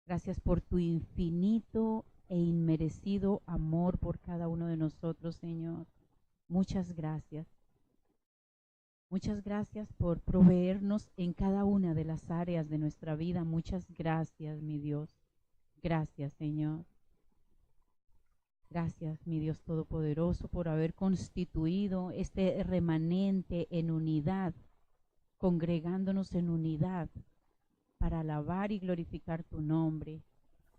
Gracias por tu infinito e inmerecido amor por cada uno de nosotros, Señor. Muchas gracias. Muchas gracias por proveernos en cada una de las áreas de nuestra vida. Muchas gracias, mi Dios. Gracias, Señor. Gracias, mi Dios Todopoderoso, por haber constituido este remanente en unidad, congregándonos en unidad para alabar y glorificar tu nombre,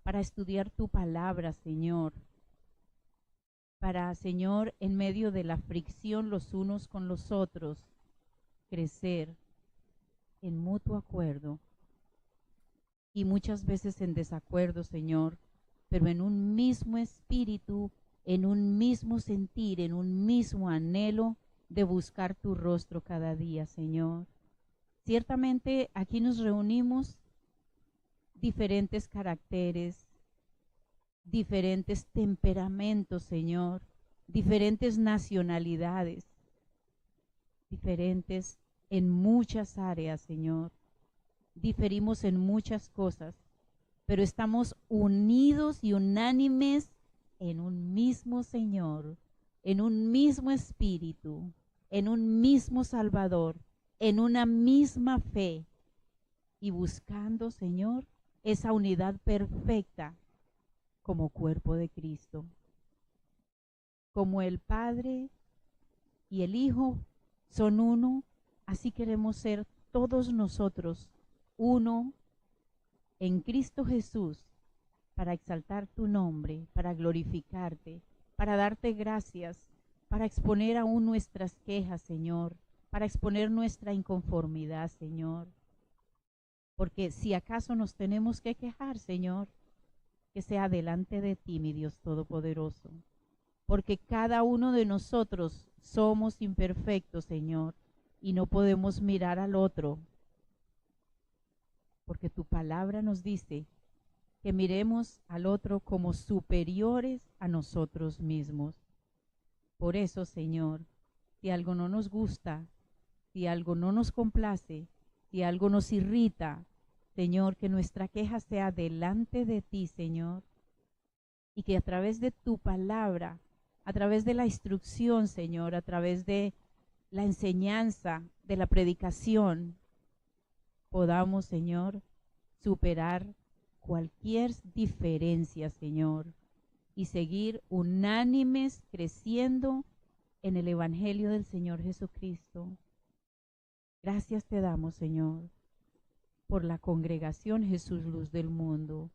para estudiar tu palabra, Señor, para, Señor, en medio de la fricción los unos con los otros, crecer en mutuo acuerdo y muchas veces en desacuerdo, Señor, pero en un mismo espíritu, en un mismo sentir, en un mismo anhelo de buscar tu rostro cada día, Señor. Ciertamente aquí nos reunimos diferentes caracteres, diferentes temperamentos, Señor, diferentes nacionalidades, diferentes en muchas áreas, Señor. Diferimos en muchas cosas, pero estamos unidos y unánimes en un mismo Señor, en un mismo Espíritu, en un mismo Salvador, en una misma fe y buscando, Señor, esa unidad perfecta como cuerpo de Cristo. Como el Padre y el Hijo son uno, así queremos ser todos nosotros uno en Cristo Jesús para exaltar tu nombre, para glorificarte, para darte gracias, para exponer aún nuestras quejas, Señor, para exponer nuestra inconformidad, Señor. Porque si acaso nos tenemos que quejar, Señor, que sea delante de ti, mi Dios Todopoderoso. Porque cada uno de nosotros somos imperfectos, Señor, y no podemos mirar al otro. Porque tu palabra nos dice que miremos al otro como superiores a nosotros mismos. Por eso, Señor, si algo no nos gusta, si algo no nos complace, si algo nos irrita, Señor, que nuestra queja sea delante de ti, Señor, y que a través de tu palabra, a través de la instrucción, Señor, a través de la enseñanza, de la predicación, podamos, Señor, superar cualquier diferencia, Señor, y seguir unánimes creciendo en el Evangelio del Señor Jesucristo. Gracias te damos, Señor, por la congregación Jesús Luz del Mundo,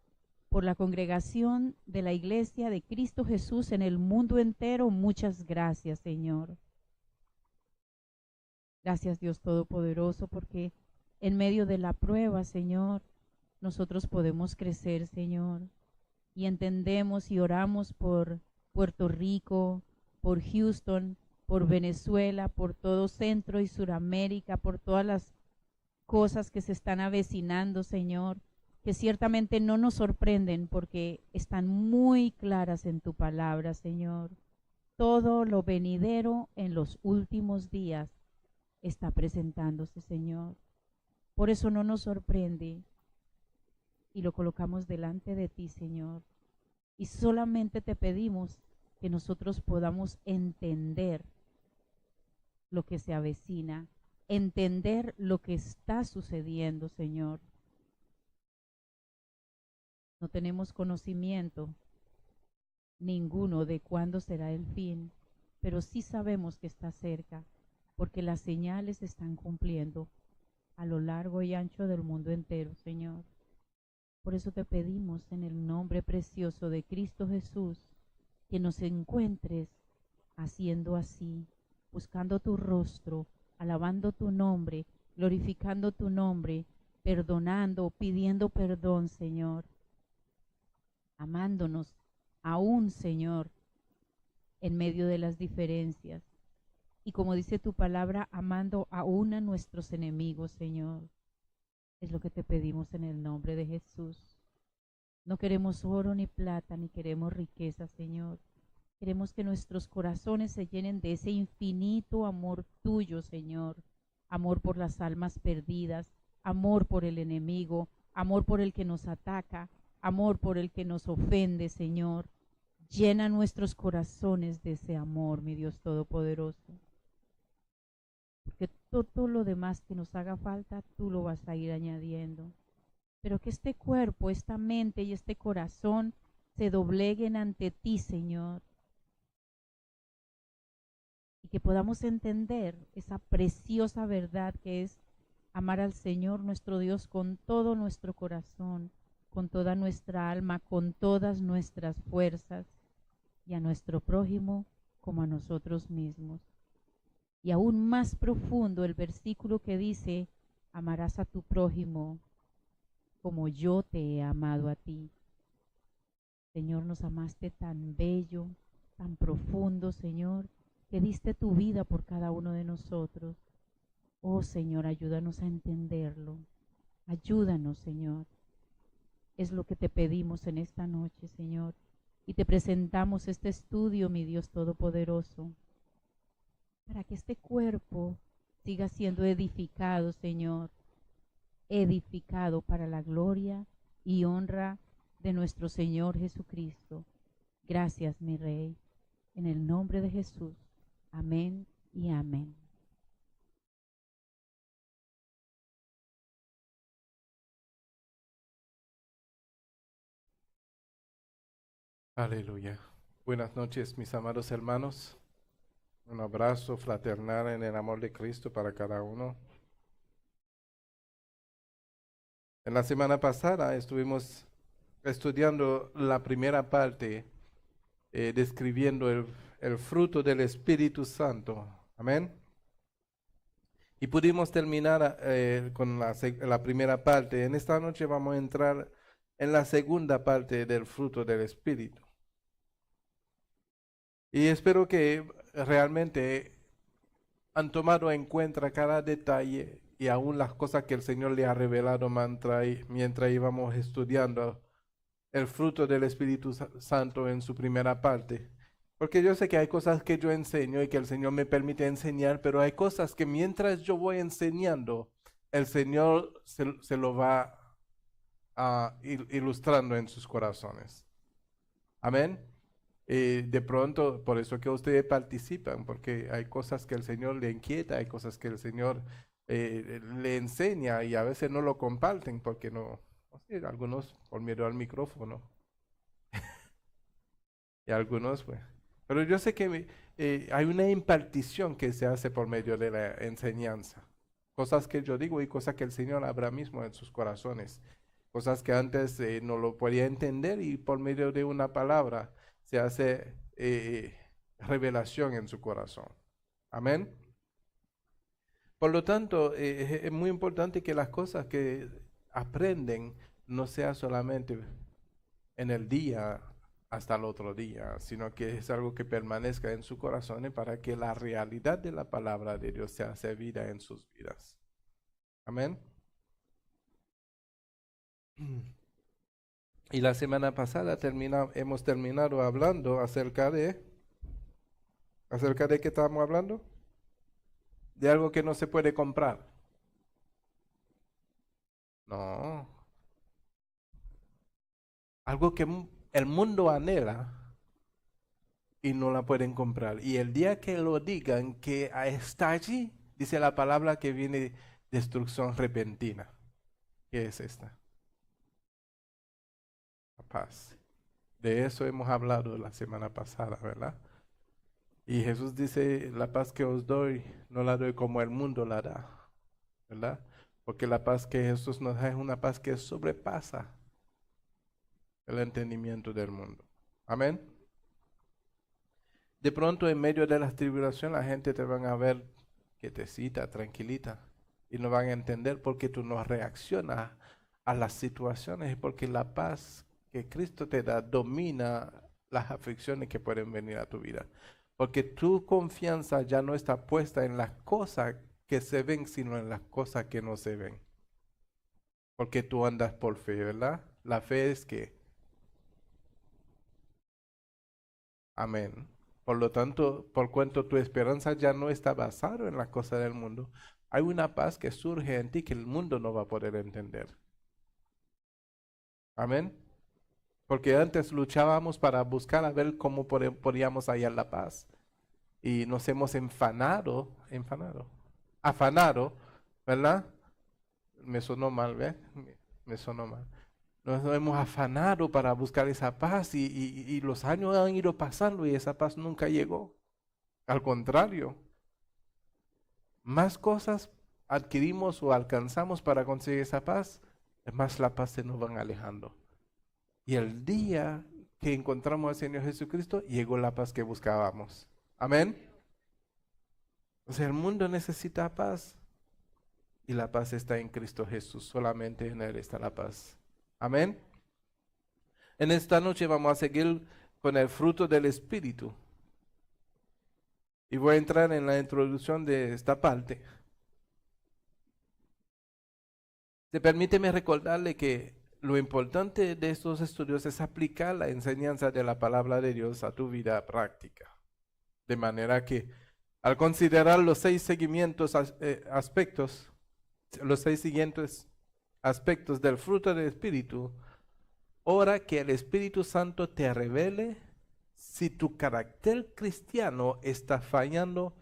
por la congregación de la Iglesia de Cristo Jesús en el mundo entero. Muchas gracias, Señor. Gracias, Dios Todopoderoso, porque en medio de la prueba, Señor, nosotros podemos crecer, Señor, y entendemos y oramos por Puerto Rico, por Houston, por Venezuela, por todo Centro y Suramérica, por todas las cosas que se están avecinando, Señor, que ciertamente no nos sorprenden porque están muy claras en tu palabra, Señor. Todo lo venidero en los últimos días está presentándose, Señor. Por eso no nos sorprende y lo colocamos delante de ti, Señor. Y solamente te pedimos que nosotros podamos entender lo que se avecina, entender lo que está sucediendo, Señor. No tenemos conocimiento ninguno de cuándo será el fin, pero sí sabemos que está cerca, porque las señales se están cumpliendo a lo largo y ancho del mundo entero, Señor. Por eso te pedimos en el nombre precioso de Cristo Jesús que nos encuentres haciendo así, buscando tu rostro, alabando tu nombre, glorificando tu nombre, perdonando, pidiendo perdón, Señor, amándonos aún, Señor, en medio de las diferencias. Y como dice tu palabra, amando aún a nuestros enemigos, Señor. Es lo que te pedimos en el nombre de Jesús. No queremos oro ni plata, ni queremos riqueza, Señor. Queremos que nuestros corazones se llenen de ese infinito amor tuyo, Señor. Amor por las almas perdidas, amor por el enemigo, amor por el que nos ataca, amor por el que nos ofende, Señor. Llena nuestros corazones de ese amor, mi Dios Todopoderoso. Porque todo lo demás que nos haga falta, tú lo vas a ir añadiendo. Pero que este cuerpo, esta mente y este corazón se dobleguen ante ti, Señor. Y que podamos entender esa preciosa verdad que es amar al Señor nuestro Dios con todo nuestro corazón, con toda nuestra alma, con todas nuestras fuerzas, y a nuestro prójimo como a nosotros mismos. Y aún más profundo el versículo que dice, amarás a tu prójimo como yo te he amado a ti. Señor, nos amaste tan bello, tan profundo, Señor, que diste tu vida por cada uno de nosotros. Oh Señor, ayúdanos a entenderlo. Ayúdanos, Señor. Es lo que te pedimos en esta noche, Señor. Y te presentamos este estudio, mi Dios Todopoderoso, para que este cuerpo siga siendo edificado, Señor, edificado para la gloria y honra de nuestro Señor Jesucristo. Gracias, mi Rey, en el nombre de Jesús. Amén y amén. Aleluya. Buenas noches, mis amados hermanos. Un abrazo fraternal en el amor de Cristo para cada uno. En la semana pasada estuvimos estudiando la primera parte, describiendo el fruto del Espíritu Santo. Amén. Y pudimos terminar con la primera parte. En esta noche vamos a entrar en la segunda parte del fruto del Espíritu. Y espero que realmente han tomado en cuenta cada detalle y aún las cosas que el Señor le ha revelado mientras íbamos estudiando el fruto del Espíritu Santo en su primera parte. Porque yo sé que hay cosas que yo enseño y que el Señor me permite enseñar, pero hay cosas que mientras yo voy enseñando, el Señor se lo va ilustrando en sus corazones. Amén. De pronto, por eso que ustedes participan, porque hay cosas que el Señor le inquieta, hay cosas que el Señor le enseña y a veces no lo comparten porque no sé, algunos por miedo al micrófono y algunos pues. Pero yo sé que hay una impartición que se hace por medio de la enseñanza. Cosas que yo digo y cosas que el Señor habrá mismo en sus corazones. Cosas que antes no lo podía entender y por medio de una palabra se hace revelación en su corazón. Amén. Por lo tanto, es muy importante que las cosas que aprenden no sea solamente en el día hasta el otro día, sino que es algo que permanezca en su corazón para que la realidad de la palabra de Dios sea hace vida en sus vidas. Amén. Y la semana pasada hemos terminado hablando acerca de qué estábamos hablando, de algo que no se puede comprar. No, algo que el mundo anhela y no la pueden comprar. Y el día que lo digan que está allí, dice la palabra que viene destrucción repentina. ¿Qué es esta? La paz. De eso hemos hablado la semana pasada, ¿verdad? Y Jesús dice, la paz que os doy, no la doy como el mundo la da, ¿verdad? Porque la paz que Jesús nos da es una paz que sobrepasa el entendimiento del mundo. Amén. De pronto en medio de las tribulaciones la gente te van a ver quietecita, tranquilita, y no van a entender por qué tú no reaccionas a las situaciones, porque la paz que Cristo te da domina las aflicciones que pueden venir a tu vida. Porque tu confianza ya no está puesta en las cosas que se ven, sino en las cosas que no se ven. Porque tú andas por fe, ¿verdad? La fe es que, amén. Por lo tanto, por cuanto tu esperanza ya no está basada en las cosas del mundo, hay una paz que surge en ti que el mundo no va a poder entender. Amén. Porque antes luchábamos para buscar a ver cómo podíamos hallar la paz. Y nos hemos afanado, ¿verdad? Me sonó mal, ¿ves? Me sonó mal. Nos hemos afanado para buscar esa paz y los años han ido pasando y esa paz nunca llegó. Al contrario, más cosas adquirimos o alcanzamos para conseguir esa paz, más la paz se nos van alejando. Y el día que encontramos al Señor Jesucristo, llegó la paz que buscábamos. Amén. O sea, el mundo necesita paz y la paz está en Cristo Jesús. Solamente en Él está la paz. Amén. En esta noche vamos a seguir con el fruto del Espíritu. Y voy a entrar en la introducción de esta parte. Permíteme recordarle que lo importante de estos estudios es aplicar la enseñanza de la palabra de Dios a tu vida práctica. De manera que al considerar los 6 siguientes aspectos del fruto del Espíritu, ora que el Espíritu Santo te revele si tu carácter cristiano está fallando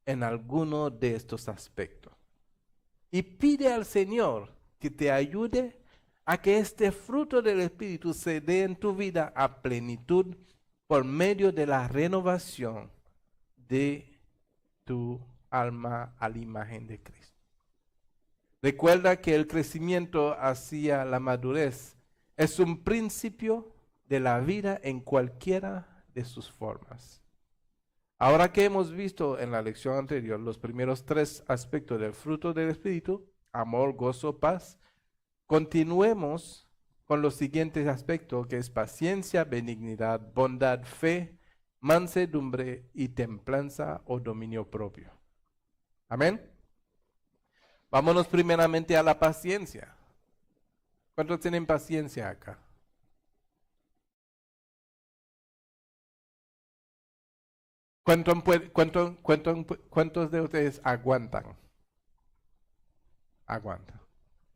en alguno de estos aspectos. Y pide al Señor que te ayude a que este fruto del Espíritu se dé en tu vida a plenitud por medio de la renovación de tu alma a la imagen de Cristo. Recuerda que el crecimiento hacia la madurez es un principio de la vida en cualquiera de sus formas. Ahora que hemos visto en la lección anterior los primeros 3 aspectos del fruto del Espíritu, amor, gozo, paz, continuemos con los siguientes aspectos, que es paciencia, benignidad, bondad, fe, mansedumbre y templanza o dominio propio. Amén. Vámonos primeramente a la paciencia. ¿Cuántos tienen paciencia acá? ¿Cuántos de ustedes aguantan? Aguantan.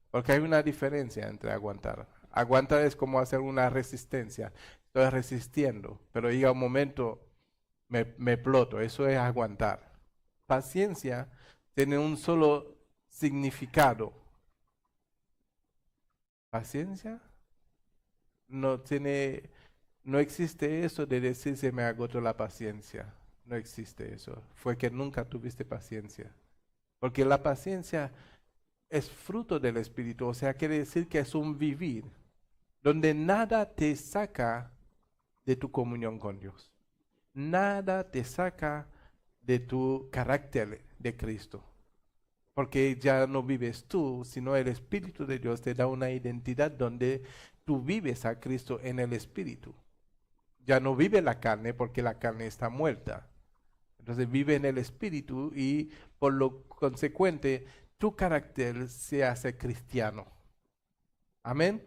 Porque hay una diferencia entre aguantar. Aguantar es como hacer una resistencia. Estoy resistiendo, pero llega un momento, me exploto. Eso es aguantar. Paciencia tiene un solo significado. Paciencia no existe eso de decir se me agotó la paciencia. No existe eso. Fue que nunca tuviste paciencia. Porque la paciencia es fruto del Espíritu, o sea, quiere decir que es un vivir donde nada te saca de tu comunión con Dios. Nada te saca de tu carácter de Cristo. Porque ya no vives tú, sino el Espíritu de Dios te da una identidad donde tú vives a Cristo en el Espíritu. Ya no vive la carne porque la carne está muerta. Entonces vive en el Espíritu y por lo consecuente tu carácter se hace cristiano. Amén.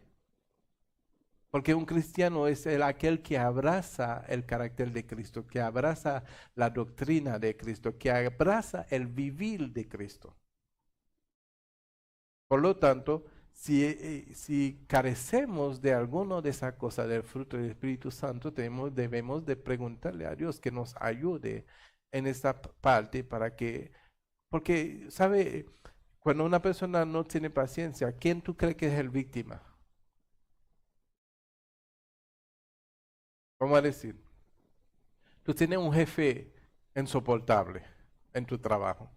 Porque un cristiano es aquel que abraza el carácter de Cristo, que abraza la doctrina de Cristo, que abraza el vivir de Cristo. Por lo tanto, si carecemos de alguna de esas cosas del fruto del Espíritu Santo, debemos de preguntarle a Dios que nos ayude en esta parte porque, ¿sabe? Cuando una persona no tiene paciencia, ¿quién tú crees que es el víctima? Vamos a decir, tú tienes un jefe insoportable en tu trabajo,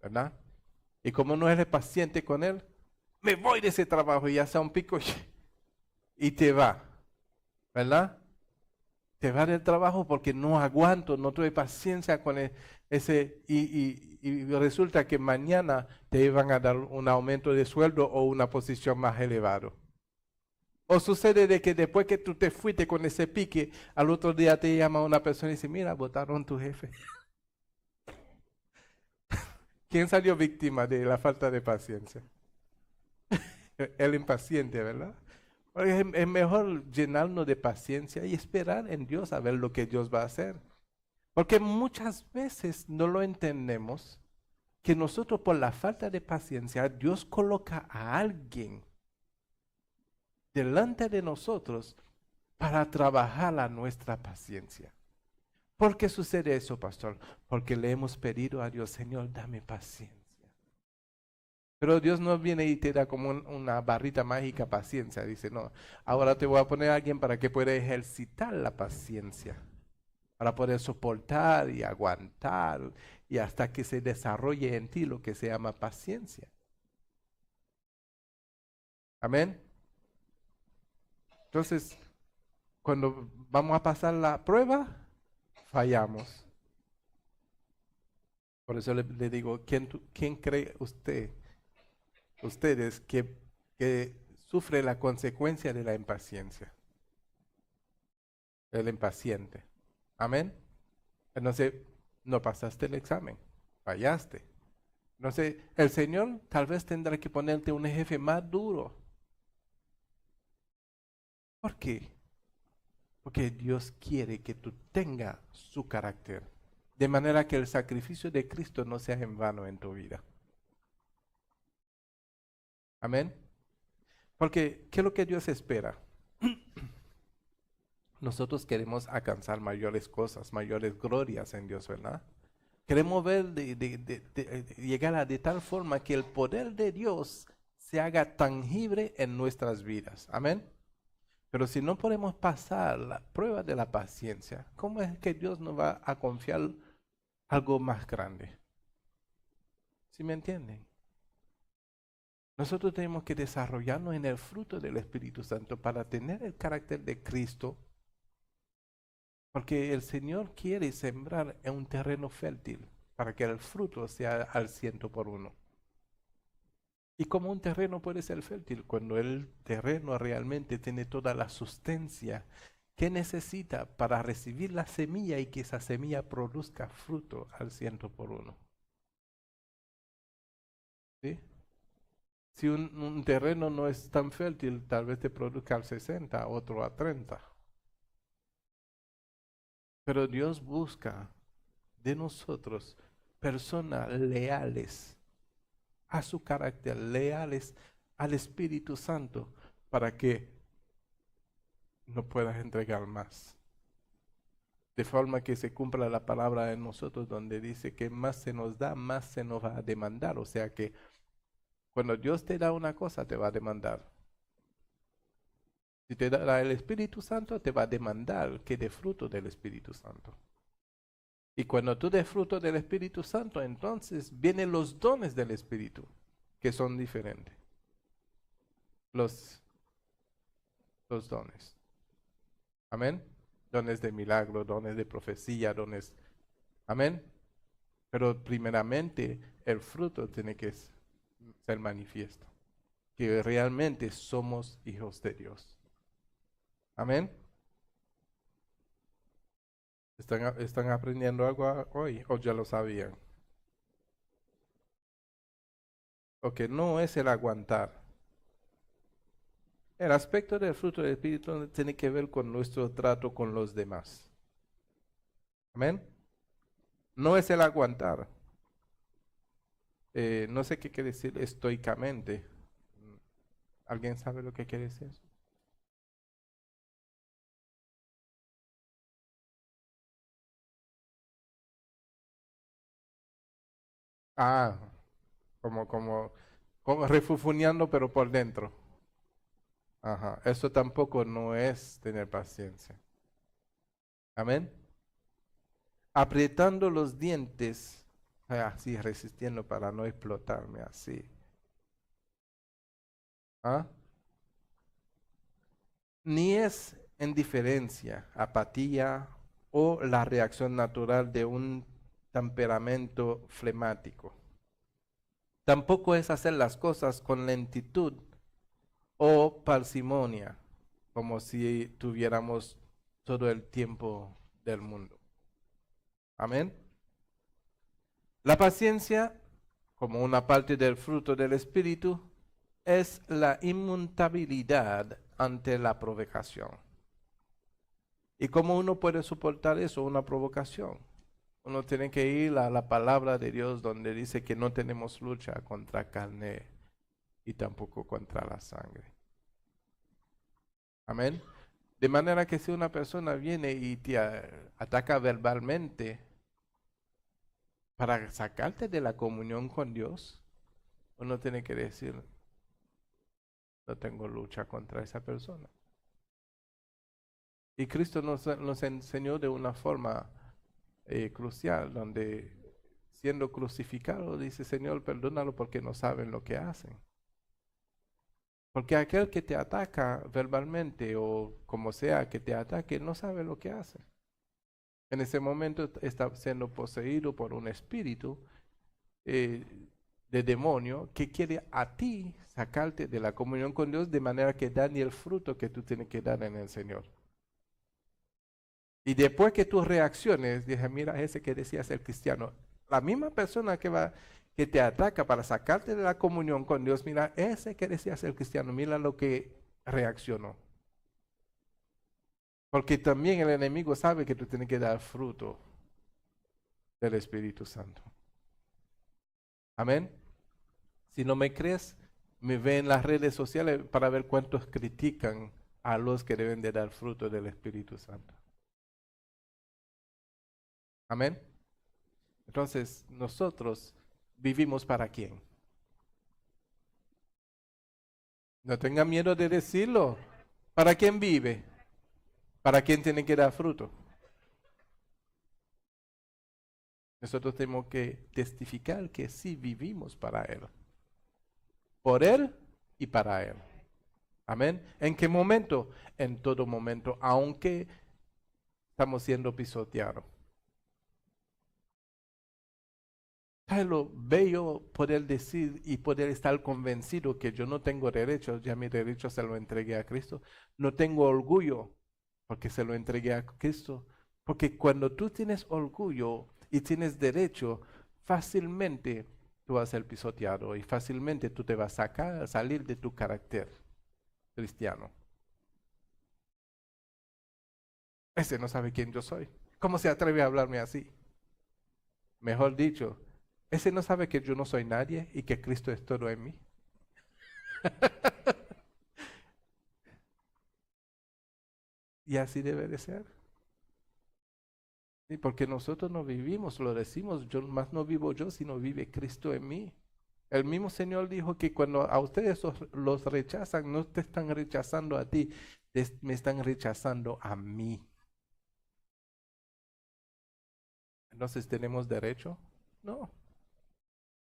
¿verdad? Y como no eres paciente con él, me voy de ese trabajo y hace un pico y te va, ¿verdad? Te va del trabajo porque no aguanto, no tuve paciencia con ese y resulta que mañana te van a dar un aumento de sueldo o una posición más elevada. O sucede de que después que tú te fuiste con ese pique, al otro día te llama una persona y dice, mira, votaron tu jefe. ¿Quién salió víctima de la falta de paciencia? El impaciente, ¿verdad? Porque es mejor llenarnos de paciencia y esperar en Dios a ver lo que Dios va a hacer. Porque muchas veces no lo entendemos, que nosotros por la falta de paciencia, Dios coloca a alguien delante de nosotros para trabajar a nuestra paciencia. ¿Por qué sucede eso, pastor? Porque le hemos pedido a Dios, Señor, dame paciencia. Pero Dios no viene y te da como una barrita mágica paciencia. Dice, no, ahora te voy a poner a alguien para que pueda ejercitar la paciencia, para poder soportar y aguantar y hasta que se desarrolle en ti lo que se llama paciencia. Amén. Entonces, cuando vamos a pasar la prueba, fallamos. Por eso le digo, ¿quién cree ustedes que sufre la consecuencia de la impaciencia? El impaciente. Amén. Entonces, no pasaste el examen, fallaste. Entonces, el Señor tal vez tendrá que ponerte un jefe más duro. ¿Por qué? Porque Dios quiere que tú tengas su carácter, de manera que el sacrificio de Cristo no sea en vano en tu vida. Amén. Porque, ¿qué es lo que Dios espera? Nosotros queremos alcanzar mayores cosas, mayores glorias en Dios, ¿verdad? Queremos ver, llegar a de tal forma que el poder de Dios se haga tangible en nuestras vidas. Amén. Pero si no podemos pasar la prueba de la paciencia, ¿cómo es que Dios nos va a confiar algo más grande? ¿Sí me entienden? Nosotros tenemos que desarrollarnos en el fruto del Espíritu Santo para tener el carácter de Cristo, porque el Señor quiere sembrar en un terreno fértil para que el fruto sea al 100%. ¿Y cómo un terreno puede ser fértil? Cuando el terreno realmente tiene toda la sustancia que necesita para recibir la semilla y que esa semilla produzca fruto al 100%. ¿Sí? Si un terreno no es tan fértil, tal vez te produzca al 60, otro a 30. Pero Dios busca de nosotros personas leales a su carácter, leales al Espíritu Santo, para que no puedas entregar más. De forma que se cumpla la palabra en nosotros donde dice que más se nos da, más se nos va a demandar. O sea que cuando Dios te da una cosa, te va a demandar. Si te da el Espíritu Santo, te va a demandar que dé fruto del Espíritu Santo. Y cuando tú des fruto del Espíritu Santo, entonces vienen los dones del Espíritu, que son diferentes. Los dones. Amén. Dones de milagro, dones de profecía, dones. Amén. Pero primeramente el fruto tiene que ser manifiesto. Que realmente somos hijos de Dios. Amén. ¿Están aprendiendo algo hoy o ya lo sabían? Ok, no es el aguantar. El aspecto del fruto del Espíritu tiene que ver con nuestro trato con los demás. Amén. No es el aguantar. No sé qué quiere decir estoicamente. ¿Alguien sabe lo que quiere decir eso? Ah, como refufuneando pero por dentro. Ajá, eso tampoco no es tener paciencia. Amén. Apretando los dientes, así resistiendo para no explotarme así. ¿Ah? Ni es indiferencia, apatía o la reacción natural de un temperamento flemático. Tampoco es hacer las cosas con lentitud o parsimonia, como si tuviéramos todo el tiempo del mundo. Amén. La paciencia, como una parte del fruto del Espíritu, es la inmutabilidad ante la provocación. ¿Y cómo uno puede soportar eso, una provocación? Uno tiene que ir a la palabra de Dios donde dice que no tenemos lucha contra carne y tampoco contra la sangre. Amén. De manera que si una persona viene y te ataca verbalmente para sacarte de la comunión con Dios, uno tiene que decir, no tengo lucha contra esa persona. Y Cristo nos enseñó de una forma crucial, donde siendo crucificado dice, Señor, perdónalo porque no saben lo que hacen. Porque aquel que te ataca verbalmente o como sea que te ataque, no sabe lo que hace. En ese momento está siendo poseído por un espíritu eh, de demonio que quiere a ti sacarte de la comunión con Dios de manera que da ni el fruto que tú tienes que dar en el Señor. Y después que tú reacciones, dije, mira, ese que decía ser cristiano, la misma persona que te ataca para sacarte de la comunión con Dios, mira, ese que decía ser cristiano, mira lo que reaccionó. Porque también el enemigo sabe que tú tienes que dar fruto del Espíritu Santo. Amén. Si no me crees, me ve en las redes sociales para ver cuántos critican a los que deben de dar fruto del Espíritu Santo. Amén. Entonces, nosotros vivimos para quién. No tenga miedo de decirlo. ¿Para quién vive? ¿Para quién tiene que dar fruto? Nosotros tenemos que testificar que sí vivimos para Él. Por Él y para Él. Amén. ¿En qué momento? En todo momento, aunque estamos siendo pisoteados. ¿Sabes lo bello poder decir y poder estar convencido que yo no tengo derechos, ya mi derecho se lo entregué a Cristo? No tengo orgullo porque se lo entregué a Cristo. Porque cuando tú tienes orgullo y tienes derecho, fácilmente tú vas a ser pisoteado y fácilmente tú te vas a salir de tu carácter cristiano. Ese no sabe quién yo soy. ¿Cómo se atreve a hablarme así? Mejor dicho, ese no sabe que yo no soy nadie y que Cristo es todo en mí. Y así debe de ser. Sí, porque nosotros no vivimos, lo decimos, yo más no vivo yo, sino vive Cristo en mí. El mismo Señor dijo que cuando a ustedes los rechazan, no te están rechazando a ti, me están rechazando a mí. Entonces, ¿tenemos derecho? No.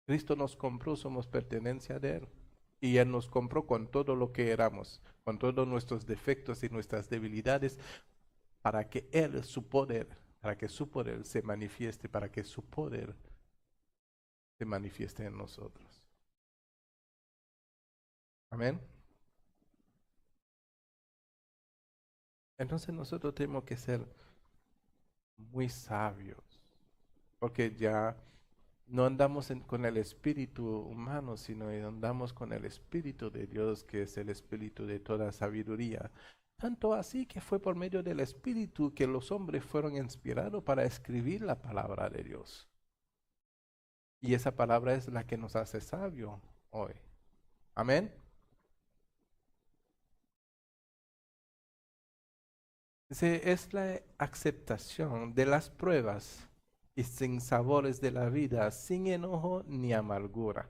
Cristo nos compró, somos pertenencia de Él. Y Él nos compró con todo lo que éramos, con todos nuestros defectos y nuestras debilidades, para que Él, su poder, para que su poder se manifieste, para que su poder se manifieste en nosotros. Amén. Entonces nosotros tenemos que ser muy sabios, porque ya no andamos con el espíritu humano, sino andamos con el espíritu de Dios, que es el espíritu de toda sabiduría. Tanto así que fue por medio del espíritu que los hombres fueron inspirados para escribir la palabra de Dios. Y esa palabra es la que nos hace sabio hoy. Amén. Es la aceptación de las pruebas y sin sabores de la vida, sin enojo ni amargura.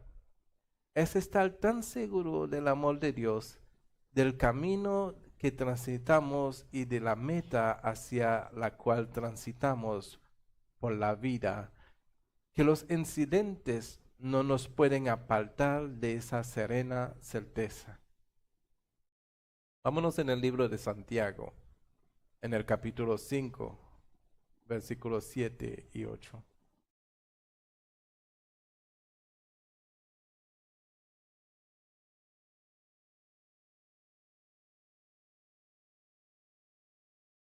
Es estar tan seguro del amor de Dios, del camino que transitamos y de la meta hacia la cual transitamos por la vida, que los incidentes no nos pueden apartar de esa serena certeza. Vámonos en el libro de Santiago, en el capítulo 5, versículos 7 y 8.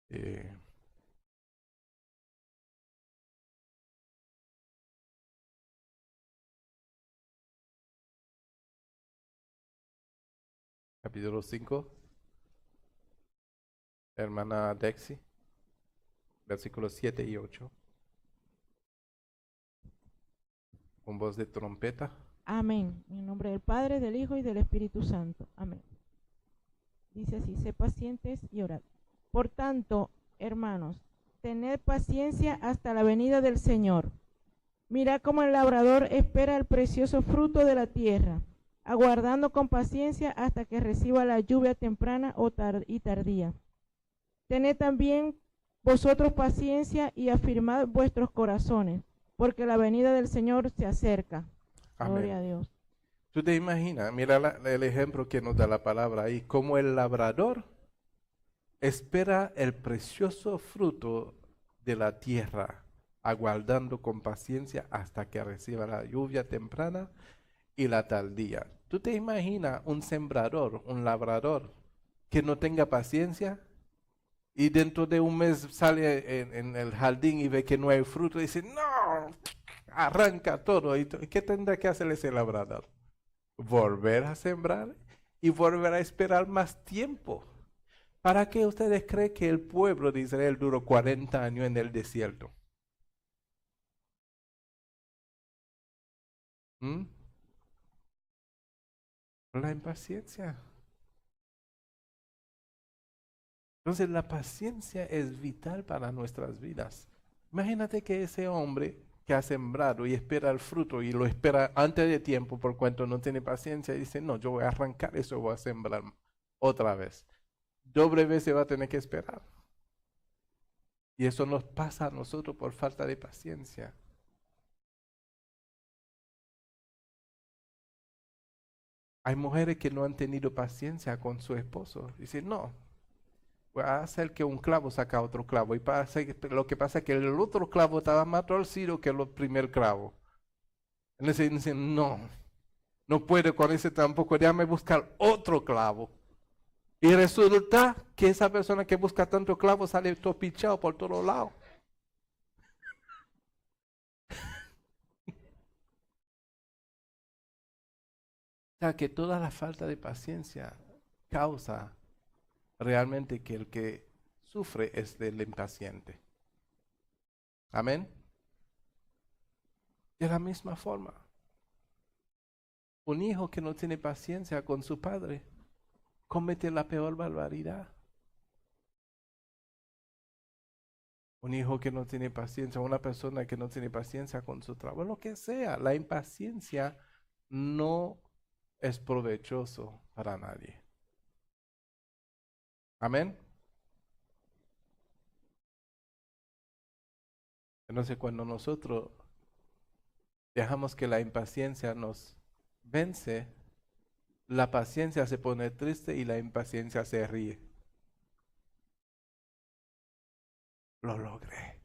Eh, capítulo 5, hermana Dexy, versículos 7 y 8, con voz de trompeta. Amén. En el nombre del Padre, del Hijo y del Espíritu Santo. Amén. Dice así, sé pacientes y orad. Por tanto, hermanos, tened paciencia hasta la venida del Señor. Mira cómo el labrador espera el precioso fruto de la tierra, aguardando con paciencia hasta que reciba la lluvia temprana y tardía. Tened también vosotros paciencia y afirmad vuestros corazones, porque la venida del Señor se acerca. Gloria a Amén. Dios. Tú te imaginas, mira el ejemplo que nos da la palabra ahí, como el labrador espera el precioso fruto de la tierra, aguardando con paciencia hasta que reciba la lluvia temprana y la tardía. ¿Tú te imaginas un sembrador, un labrador, que no tenga paciencia y dentro de un mes sale en el jardín y ve que no hay fruto y dice, no, arranca todo? ¿Y qué tendrá que hacer ese labrador? Volver a sembrar y volver a esperar más tiempo. ¿Para qué ustedes creen que el pueblo de Israel duró 40 años en el desierto? ¿Mm? La impaciencia. Entonces la paciencia es vital para nuestras vidas. Imagínate que ese hombre que ha sembrado y espera el fruto y lo espera antes de tiempo por cuanto no tiene paciencia y dice, no, yo voy a arrancar eso, voy a sembrar otra vez. Doble vez se va a tener que esperar. Y eso nos pasa a nosotros por falta de paciencia. Hay mujeres que no han tenido paciencia con su esposo. Dicen, no, voy a hacer que un clavo saca otro clavo. Y lo que pasa es que el otro clavo estaba más torcido que el primer clavo. Entonces dicen, no, no puedo con ese tampoco, déjame buscar otro clavo. Y resulta que esa persona que busca tanto clavo sale todo pichado por todos lados. O sea que toda la falta de paciencia causa realmente que el que sufre es del impaciente. Amén. De la misma forma, un hijo que no tiene paciencia con su padre comete la peor barbaridad. Un hijo que no tiene paciencia, una persona que no tiene paciencia con su trabajo, lo que sea, la impaciencia no es provechoso para nadie. Amén. Entonces cuando nosotros dejamos que la impaciencia nos vence, la paciencia se pone triste y la impaciencia se ríe. Lo logré.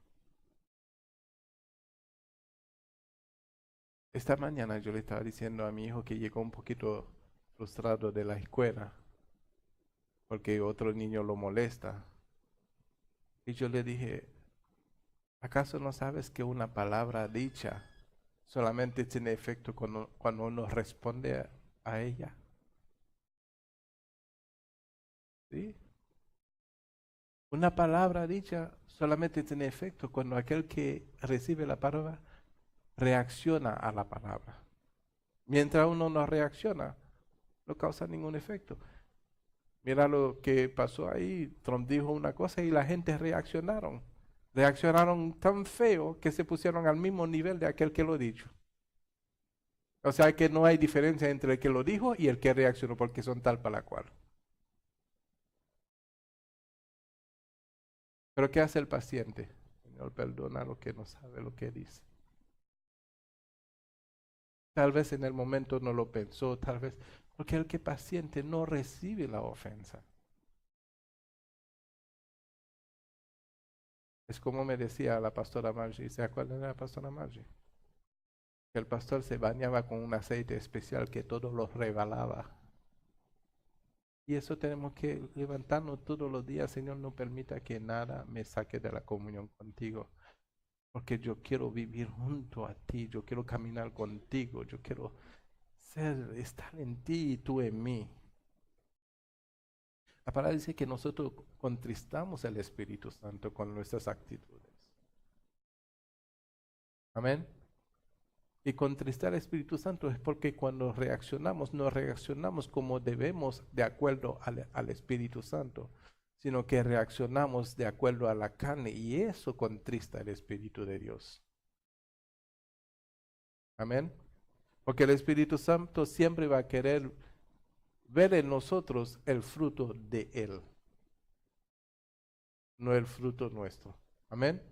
Esta mañana yo le estaba diciendo a mi hijo que llegó un poquito frustrado de la escuela porque otro niño lo molesta. Y yo le dije, ¿acaso no sabes que una palabra dicha solamente tiene efecto cuando uno responde a ella? ¿Sí? Una palabra dicha solamente tiene efecto cuando aquel que recibe la palabra reacciona a la palabra. Mientras uno no reacciona, no causa ningún efecto. Mira lo que pasó ahí. Trump dijo una cosa y la gente reaccionaron. Reaccionaron tan feo que se pusieron al mismo nivel de aquel que lo dijo. O sea que no hay diferencia entre el que lo dijo y el que reaccionó porque son tal para la cual. Pero ¿qué hace el paciente? Señor, perdona lo que no sabe lo que dice. Tal vez en el momento no lo pensó, tal vez porque el que paciente no recibe la ofensa. Es como me decía la pastora Margie, ¿se acuerdan de la pastora Margie? Que el pastor se bañaba con un aceite especial que todo lo rebalaba. Y eso tenemos que levantarnos todos los días. Señor, no permita que nada me saque de la comunión contigo. Porque yo quiero vivir junto a ti. Yo quiero caminar contigo. Yo quiero estar en ti y tú en mí. La palabra dice que nosotros contristamos al Espíritu Santo con nuestras actitudes. Amén. Y contristar al Espíritu Santo es porque cuando reaccionamos, no reaccionamos como debemos de acuerdo al Espíritu Santo, sino que reaccionamos de acuerdo a la carne y eso contrista al Espíritu de Dios. Amén. Porque el Espíritu Santo siempre va a querer ver en nosotros el fruto de Él, no el fruto nuestro. Amén.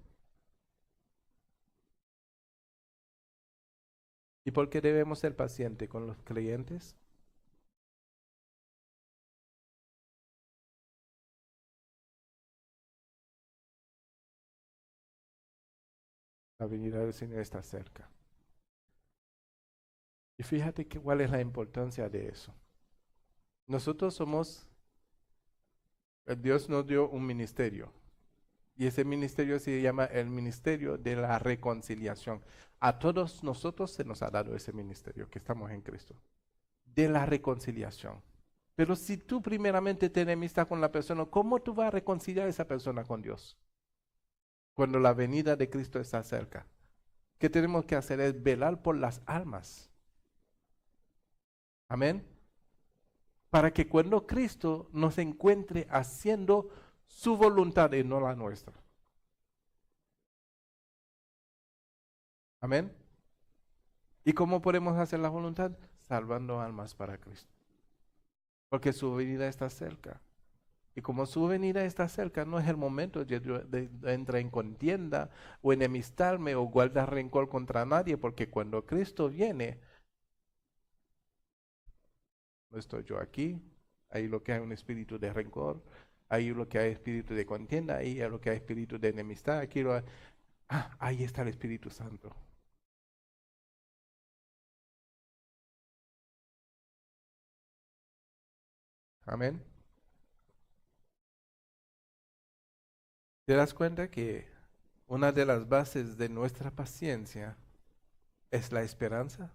¿Y por qué debemos ser pacientes con los creyentes? La venida del Señor está cerca. Y fíjate que cuál es la importancia de eso. Nosotros Dios nos dio un ministerio. Y ese ministerio se llama el ministerio de la reconciliación. A todos nosotros se nos ha dado ese ministerio, que estamos en Cristo. De la reconciliación. Pero si tú primeramente tienes amistad con la persona, ¿cómo tú vas a reconciliar a esa persona con Dios? Cuando la venida de Cristo está cerca. ¿Qué tenemos que hacer? Es velar por las almas. Amén. Para que cuando Cristo nos encuentre haciendo su voluntad y no la nuestra. Amén. ¿Y cómo podemos hacer la voluntad? Salvando almas para Cristo. Porque su venida está cerca. Y como su venida está cerca, no es el momento de entrar en contienda o enemistarme o guardar rencor contra nadie, porque cuando Cristo viene, no estoy yo aquí, ahí lo que hay un espíritu de rencor, ahí lo que hay espíritu de contienda, ahí lo que hay espíritu de enemistad, ahí está el Espíritu Santo. Amén. ¿Te das cuenta que una de las bases de nuestra paciencia es la esperanza?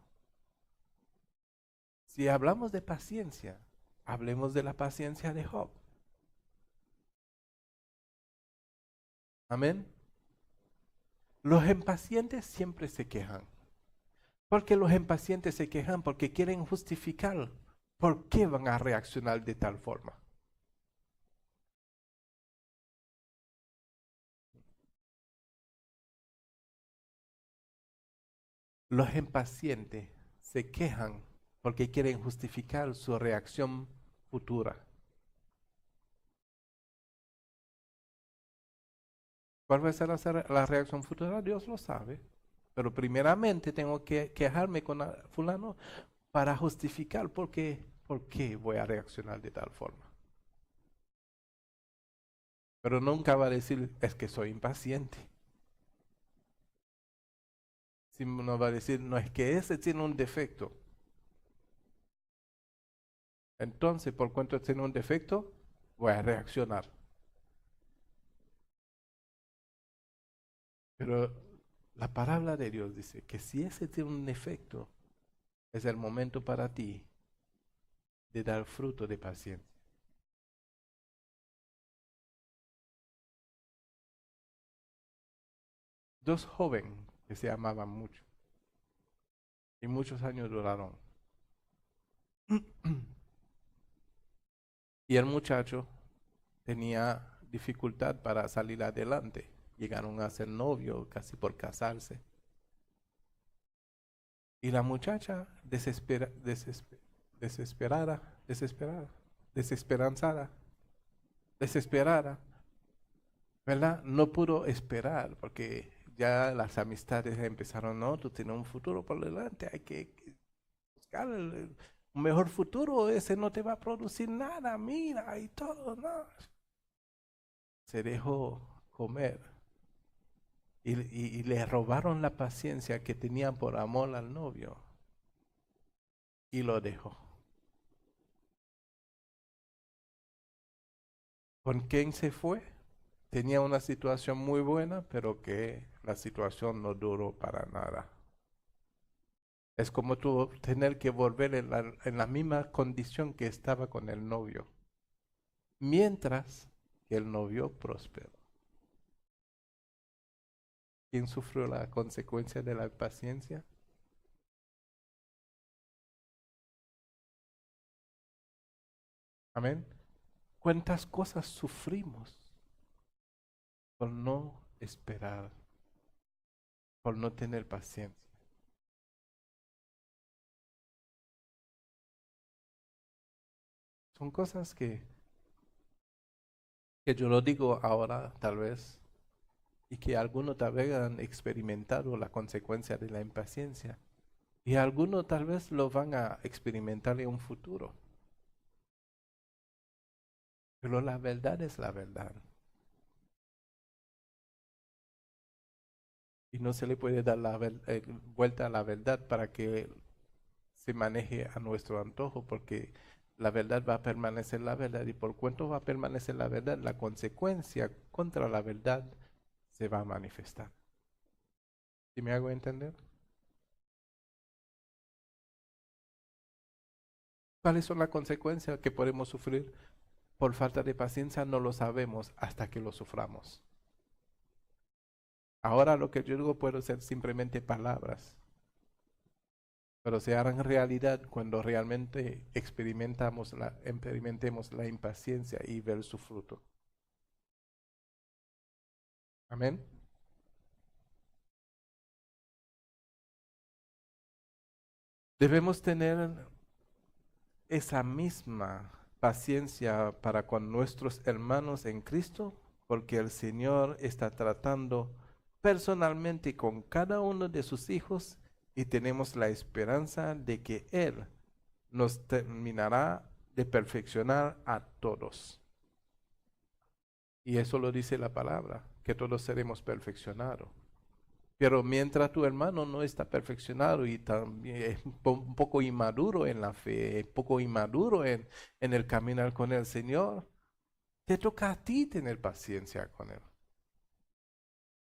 Si hablamos de paciencia, hablemos de la paciencia de Job. Amén. Los impacientes siempre se quejan. Porque los impacientes se quejan porque quieren justificar por qué van a reaccionar de tal forma. Los impacientes se quejan porque quieren justificar su reacción futura. ¿Cuál va a ser la reacción futura? Dios lo sabe. Pero primeramente tengo que quejarme con fulano para justificar por qué voy a reaccionar de tal forma. Pero nunca va a decir, es que soy impaciente. No va a decir, no, es que ese tiene un defecto. Entonces, por cuanto tiene un defecto, voy a reaccionar. Pero la palabra de Dios dice que si ese tiene un defecto, es el momento para ti de dar fruto de paciencia. Dos jóvenes que se amaban mucho y muchos años duraron. Y el muchacho tenía dificultad para salir adelante. Llegaron a ser novios, casi por casarse. Y la muchacha desesperada, ¿verdad? No pudo esperar porque ya las amistades empezaron, no, tú tienes un futuro por delante, hay que buscar un mejor futuro, ese no te va a producir nada, mira, y todo, no. Se dejó comer y le robaron la paciencia que tenía por amor al novio y lo dejó. ¿Con quién se fue? Tenía una situación muy buena, pero que la situación no duró para nada. Es como tú tener que volver en la misma condición que estaba con el novio, mientras que el novio prosperó. ¿Quién sufrió la consecuencia de la paciencia? Amén. ¿Cuántas cosas sufrimos por no esperar, por no tener paciencia? Son cosas que yo lo digo ahora, tal vez, y que algunos tal vez han experimentado la consecuencia de la impaciencia, y algunos tal vez lo van a experimentar en un futuro. Pero la verdad es la verdad. Y no se le puede dar vuelta a la verdad para que se maneje a nuestro antojo, porque la verdad va a permanecer la verdad. Y por cuanto va a permanecer la verdad, la consecuencia contra la verdad se va a manifestar. ¿Sí me hago entender? ¿Cuáles son las consecuencias que podemos sufrir por falta de paciencia? No lo sabemos hasta que lo suframos. Ahora lo que yo digo puede ser simplemente palabras, pero se harán realidad cuando realmente experimentemos la impaciencia y ver su fruto. Amén. Debemos tener esa misma paciencia para con nuestros hermanos en Cristo, porque el Señor está tratando personalmente con cada uno de sus hijos y tenemos la esperanza de que Él nos terminará de perfeccionar a todos. Y eso lo dice la palabra, que todos seremos perfeccionados. Pero mientras tu hermano no está perfeccionado y también es un poco inmaduro en la fe, un poco inmaduro en el caminar con el Señor, te toca a ti tener paciencia con él.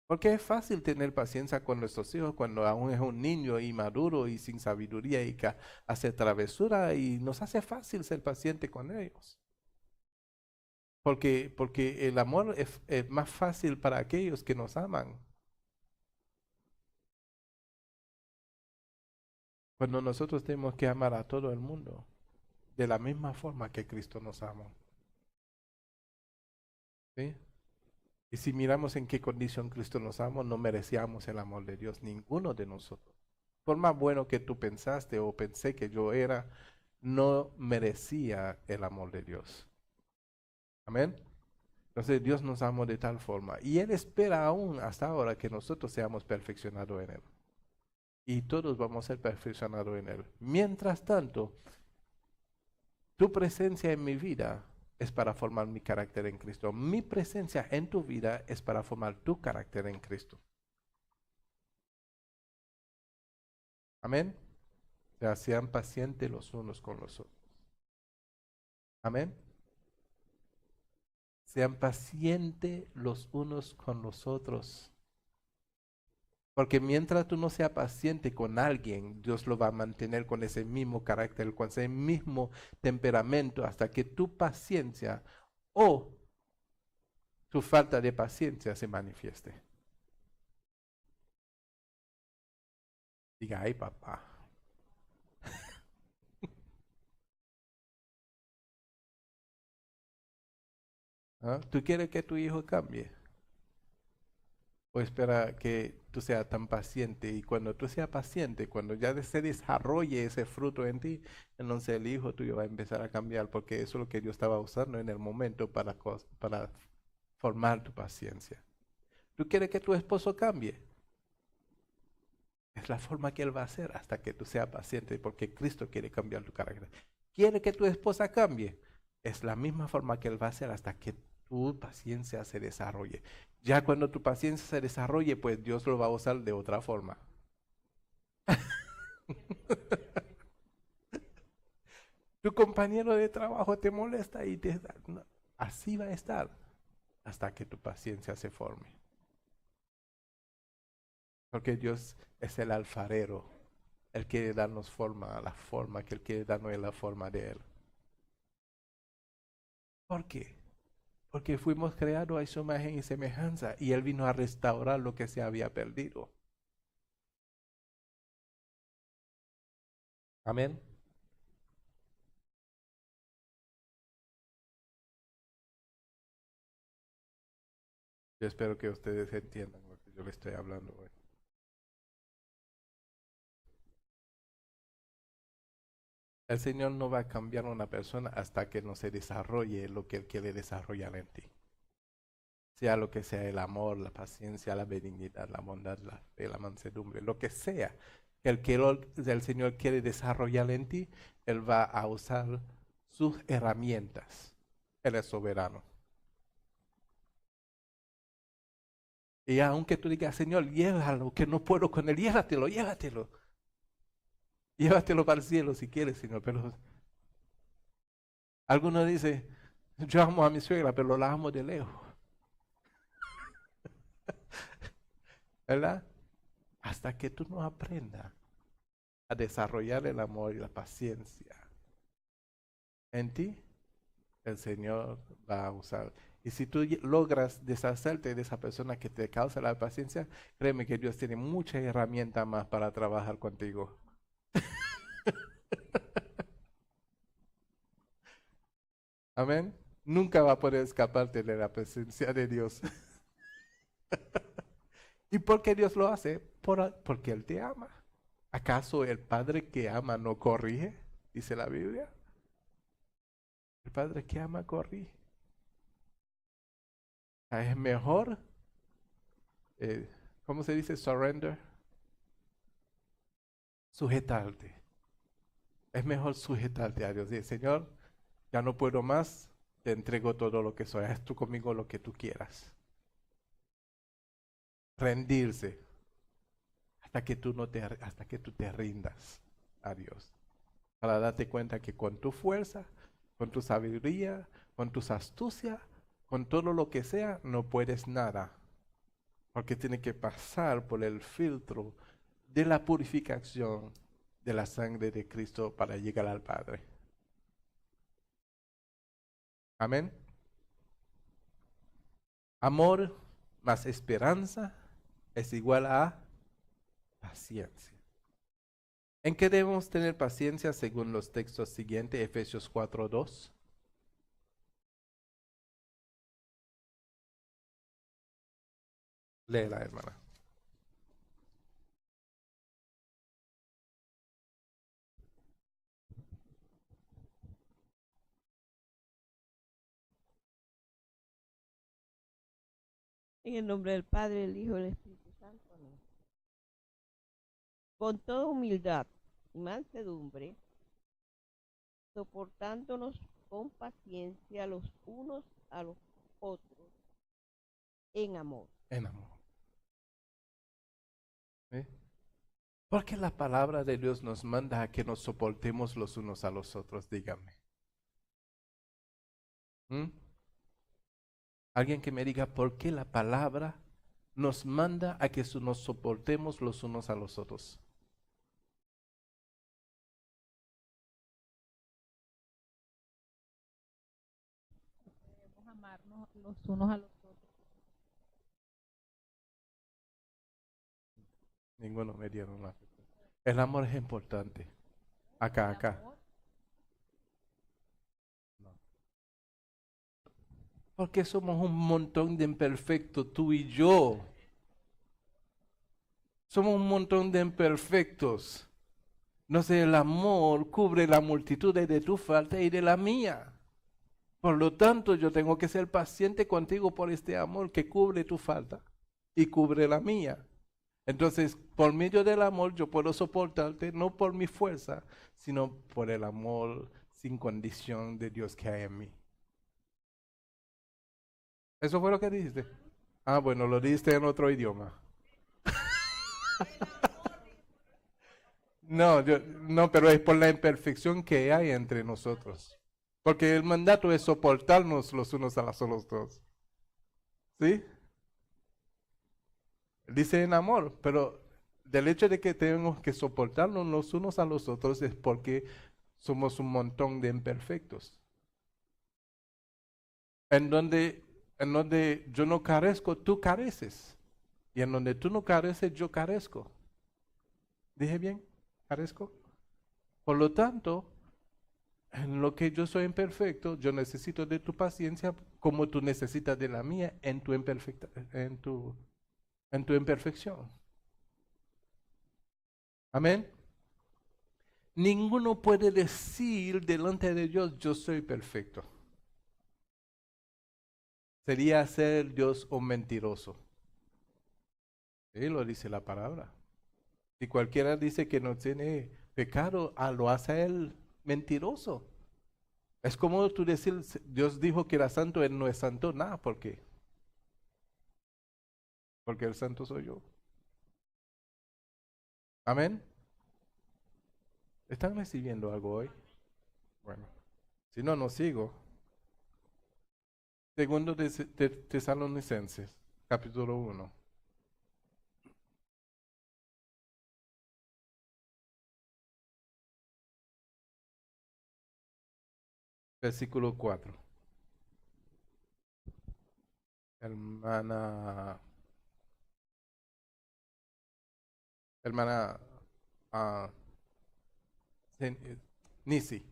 Porque es fácil tener paciencia con nuestros hijos cuando aún es un niño inmaduro y sin sabiduría y que hace travesura, y nos hace fácil ser paciente con ellos. Porque el amor es más fácil para aquellos que nos aman. Cuando nosotros tenemos que amar a todo el mundo de la misma forma que Cristo nos amó. ¿Sí? Y si miramos en qué condición Cristo nos amó, no merecíamos el amor de Dios, ninguno de nosotros. Por más bueno que tú pensaste o pensé que yo era, no merecía el amor de Dios. Amén. Entonces Dios nos amó de tal forma. Y Él espera aún hasta ahora que nosotros seamos perfeccionados en Él. Y todos vamos a ser perfeccionados en Él. Mientras tanto, tu presencia en mi vida es para formar mi carácter en Cristo. Mi presencia en tu vida es para formar tu carácter en Cristo. Amén. O sea, sean pacientes los unos con los otros. Amén. Sean pacientes los unos con los otros. Porque mientras tú no seas paciente con alguien, Dios lo va a mantener con ese mismo carácter, con ese mismo temperamento, hasta que tu paciencia o tu falta de paciencia se manifieste. Diga, ay papá. ¿Ah? ¿Tú quieres que tu hijo cambie? ¿O espera que tú seas tan paciente? Y cuando tú seas paciente, cuando ya se desarrolle ese fruto en ti, entonces el hijo tuyo va a empezar a cambiar, porque eso es lo que Dios estaba usando en el momento para formar tu paciencia. ¿Tú quieres que tu esposo cambie? Es la forma que él va a hacer hasta que tú seas paciente, porque Cristo quiere cambiar tu carácter. ¿Quiere que tu esposa cambie? Es la misma forma que él va a hacer hasta que tu paciencia se desarrolle. Ya cuando tu paciencia se desarrolle, pues Dios lo va a usar de otra forma. Tu compañero de trabajo te molesta y no, así va a estar hasta que tu paciencia se forme. Porque Dios es el alfarero. Él quiere darnos forma, la forma que Él quiere darnos es la forma de Él. ¿Por qué? Porque fuimos creados a su imagen y semejanza y Él vino a restaurar lo que se había perdido. Amén. Yo espero que ustedes entiendan lo que yo les estoy hablando hoy. El Señor no va a cambiar a una persona hasta que no se desarrolle lo que Él quiere desarrollar en ti. Sea lo que sea, el amor, la paciencia, la benignidad, la bondad, la fe, la mansedumbre, lo que sea que el Señor quiere desarrollar en ti, Él va a usar sus herramientas. Él es soberano. Y aunque tú digas, Señor, llévalo, que no puedo con Él, llévatelo, llévatelo. Llévatelo para el cielo si quieres, Señor. Pero algunos dicen, yo amo a mi suegra, pero la amo de lejos. ¿Verdad? Hasta que tú no aprendas a desarrollar el amor y la paciencia en ti, el Señor va a usar. Y si tú logras deshacerte de esa persona que te causa la paciencia, créeme que Dios tiene muchas herramientas más para trabajar contigo. Amén. Nunca va a poder escaparte de la presencia de Dios. ¿Y por qué Dios lo hace? Porque Él te ama. ¿Acaso el padre que ama no corrige? Dice la Biblia. El padre que ama corrige. Es mejor, ¿cómo se dice? Surrender. Sujetarte. Es mejor sujetarte a Dios. Dice, Señor, ya no puedo más, te entrego todo lo que soy. Haz tú conmigo lo que tú quieras. Rendirse hasta que tú te rindas a Dios. Para darte cuenta que con tu fuerza, con tu sabiduría, con tus astucias, con todo lo que sea, no puedes nada. Porque tiene que pasar por el filtro de la purificación de la sangre de Cristo para llegar al Padre. Amén. Amor más esperanza es igual a paciencia. ¿En qué debemos tener paciencia según los textos siguientes? Efesios 4:2. Léela, hermana. En el nombre del Padre, del Hijo y del Espíritu Santo. Amén. Con toda humildad y mansedumbre, soportándonos con paciencia los unos a los otros en amor. En amor. ¿Eh? Porque la palabra de Dios nos manda a que nos soportemos los unos a los otros, dígame. Alguien que me diga por qué la palabra nos manda a que nos soportemos los unos a los otros. Debemos amarnos los unos a los otros. Ninguno me dieron la respuesta. El amor es importante. Acá. No. Porque somos un montón de imperfectos, tú y yo. Somos un montón de imperfectos. No sé, el amor cubre la multitud de tu falta y de la mía. Por lo tanto, yo tengo que ser paciente contigo por este amor que cubre tu falta y cubre la mía. Entonces, por medio del amor, yo puedo soportarte, no por mi fuerza, sino por el amor sin condición de Dios que hay en mí. ¿Eso fue lo que dijiste? Ah, bueno, lo dijiste en otro idioma. No, pero es por la imperfección que hay entre nosotros. Porque el mandato es soportarnos los unos a los otros. ¿Sí? Dice en amor, pero del hecho de que tenemos que soportarnos los unos a los otros es porque somos un montón de imperfectos. En donde yo no carezco, tú careces. Y en donde tú no careces, yo carezco. ¿Dije bien? ¿Carezco? Por lo tanto, en lo que yo soy imperfecto, yo necesito de tu paciencia como tú necesitas de la mía en tu imperfección. Amén. Ninguno puede decir delante de Dios, yo soy perfecto. Sería ser Dios un mentiroso. Sí, lo dice la palabra. Si cualquiera dice que no tiene pecado, lo hace él mentiroso. Es como tú decir, Dios dijo que era santo, Él no es santo, nada, ¿por qué? Porque el santo soy yo. Amén. ¿Están recibiendo algo hoy? Bueno, si no, no sigo. Segundo de Tesalonicenses, capítulo 1. Versículo 4. Hermana ah, Nisi.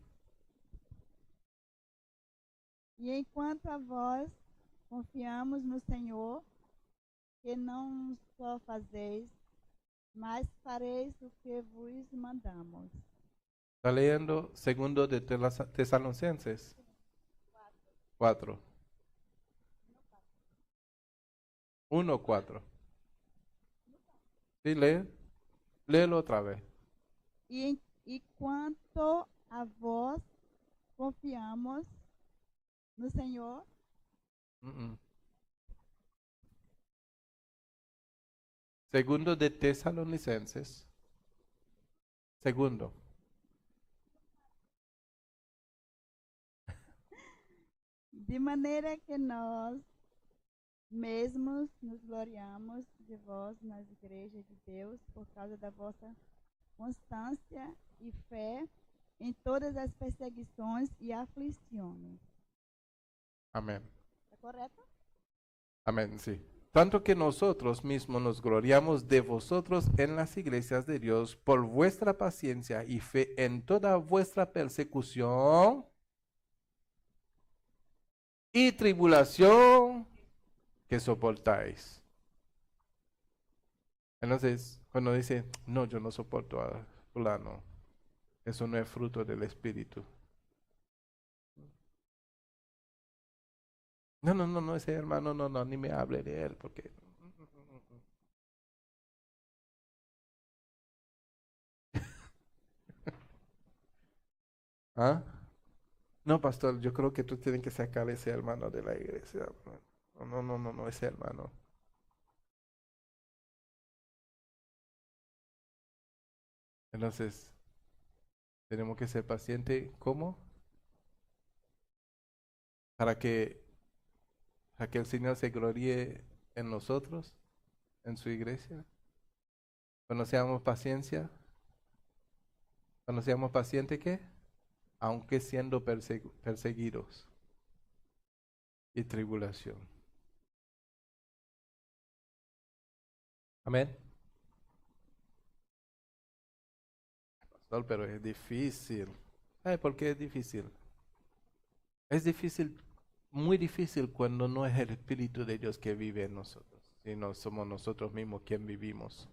E enquanto a vós confiamos no Senhor, que não só fazeis, mas fareis o que vos mandamos. Está leyendo segundo de Tesalonicenses 4. 1:4. Sí, léelo otra vez. E quanto a vós confiamos no Senhor, Segundo de Tesalonicenses. Segundo. de maneira que nós mesmos nos gloriamos de vós nas igrejas de Deus por causa da vossa constância e fé em todas as perseguições e aflições. Amén. ¿Está correcto? Amén, sí. Tanto que nosotros mismos nos gloriamos de vosotros en las iglesias de Dios por vuestra paciencia y fe en toda vuestra persecución y tribulación que soportáis. Entonces, cuando dice, no, yo no soporto a fulano, eso no es fruto del Espíritu. No, ese hermano, no, ni me hable de él, porque... ¿Ah? No, pastor, yo creo que tú tienes que sacar ese hermano de la iglesia. No, ese hermano. Entonces, tenemos que ser pacientes. ¿Cómo? Para que el Señor se gloríe en nosotros, en su iglesia. Cuando seamos pacientes, ¿qué? Aunque siendo perseguidos y tribulación. Amén. Pastor, pero es difícil. ¿Sabe por qué es difícil? Es difícil, muy difícil cuando no es el Espíritu de Dios que vive en nosotros, sino somos nosotros mismos quien vivimos.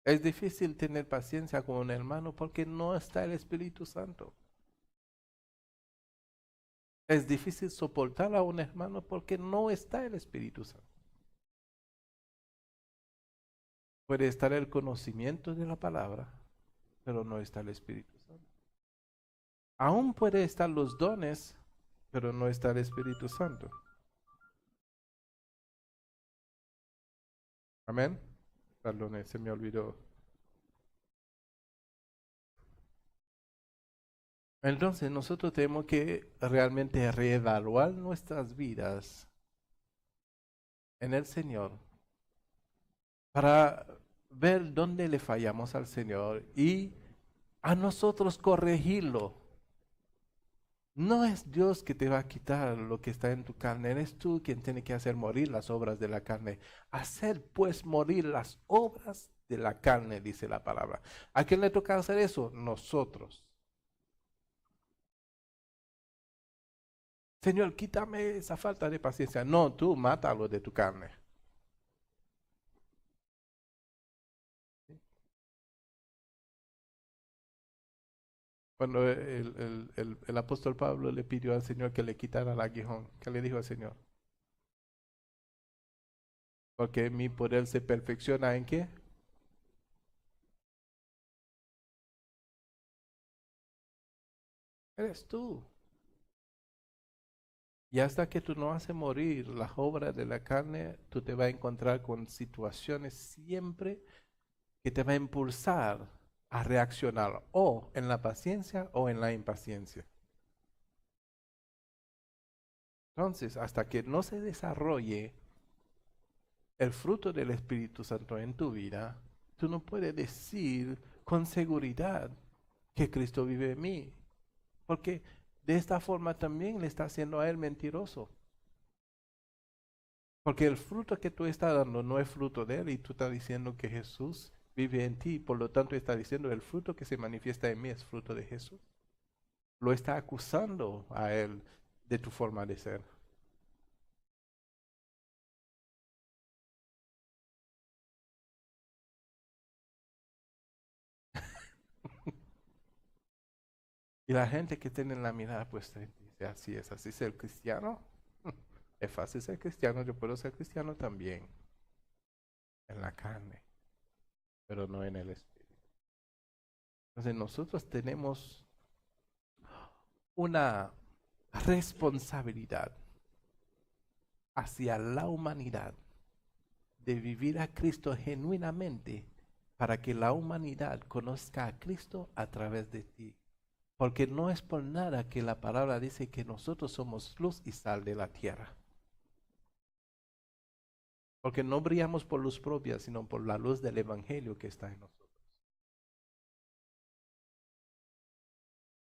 Es difícil tener paciencia con un hermano porque no está el Espíritu Santo. Es difícil soportar a un hermano porque no está el Espíritu Santo. Puede estar el conocimiento de la palabra, pero no está el Espíritu Santo. Aún puede estar los dones, pero no está el Espíritu Santo. Amén. Perdón, se me olvidó. Entonces nosotros tenemos que realmente reevaluar nuestras vidas en el Señor para ver dónde le fallamos al Señor y a nosotros corregirlo. No es Dios que te va a quitar lo que está en tu carne, eres tú quien tiene que hacer morir las obras de la carne. Hacer pues morir las obras de la carne, dice la palabra. ¿A quién le toca hacer eso? Nosotros. Señor, quítame esa falta de paciencia. No, tú mátalo de tu carne. Cuando el apóstol Pablo le pidió al Señor que le quitara el aguijón, ¿qué le dijo al Señor? Porque mi poder se perfecciona ¿en qué? Eres tú. Y hasta que tú no haces morir las obras de la carne, tú te vas a encontrar con situaciones siempre que te va a impulsar a reaccionar o en la paciencia o en la impaciencia. Entonces, hasta que no se desarrolle el fruto del Espíritu Santo en tu vida, tú no puedes decir con seguridad que Cristo vive en mí. Porque de esta forma también le está haciendo a él mentiroso. Porque el fruto que tú estás dando no es fruto de él y tú estás diciendo que Jesús vive en ti. Por lo tanto, está diciendo el fruto que se manifiesta en mí es fruto de Jesús. Lo está acusando a él de tu forma de ser. Y la gente que tiene la mirada puesta dice, así es el cristiano. Es fácil ser cristiano, yo puedo ser cristiano también. En la carne, pero no en el espíritu. Entonces nosotros tenemos una responsabilidad hacia la humanidad de vivir a Cristo genuinamente para que la humanidad conozca a Cristo a través de ti. Porque no es por nada que la palabra dice que nosotros somos luz y sal de la tierra. Porque no brillamos por luz propia, sino por la luz del Evangelio que está en nosotros.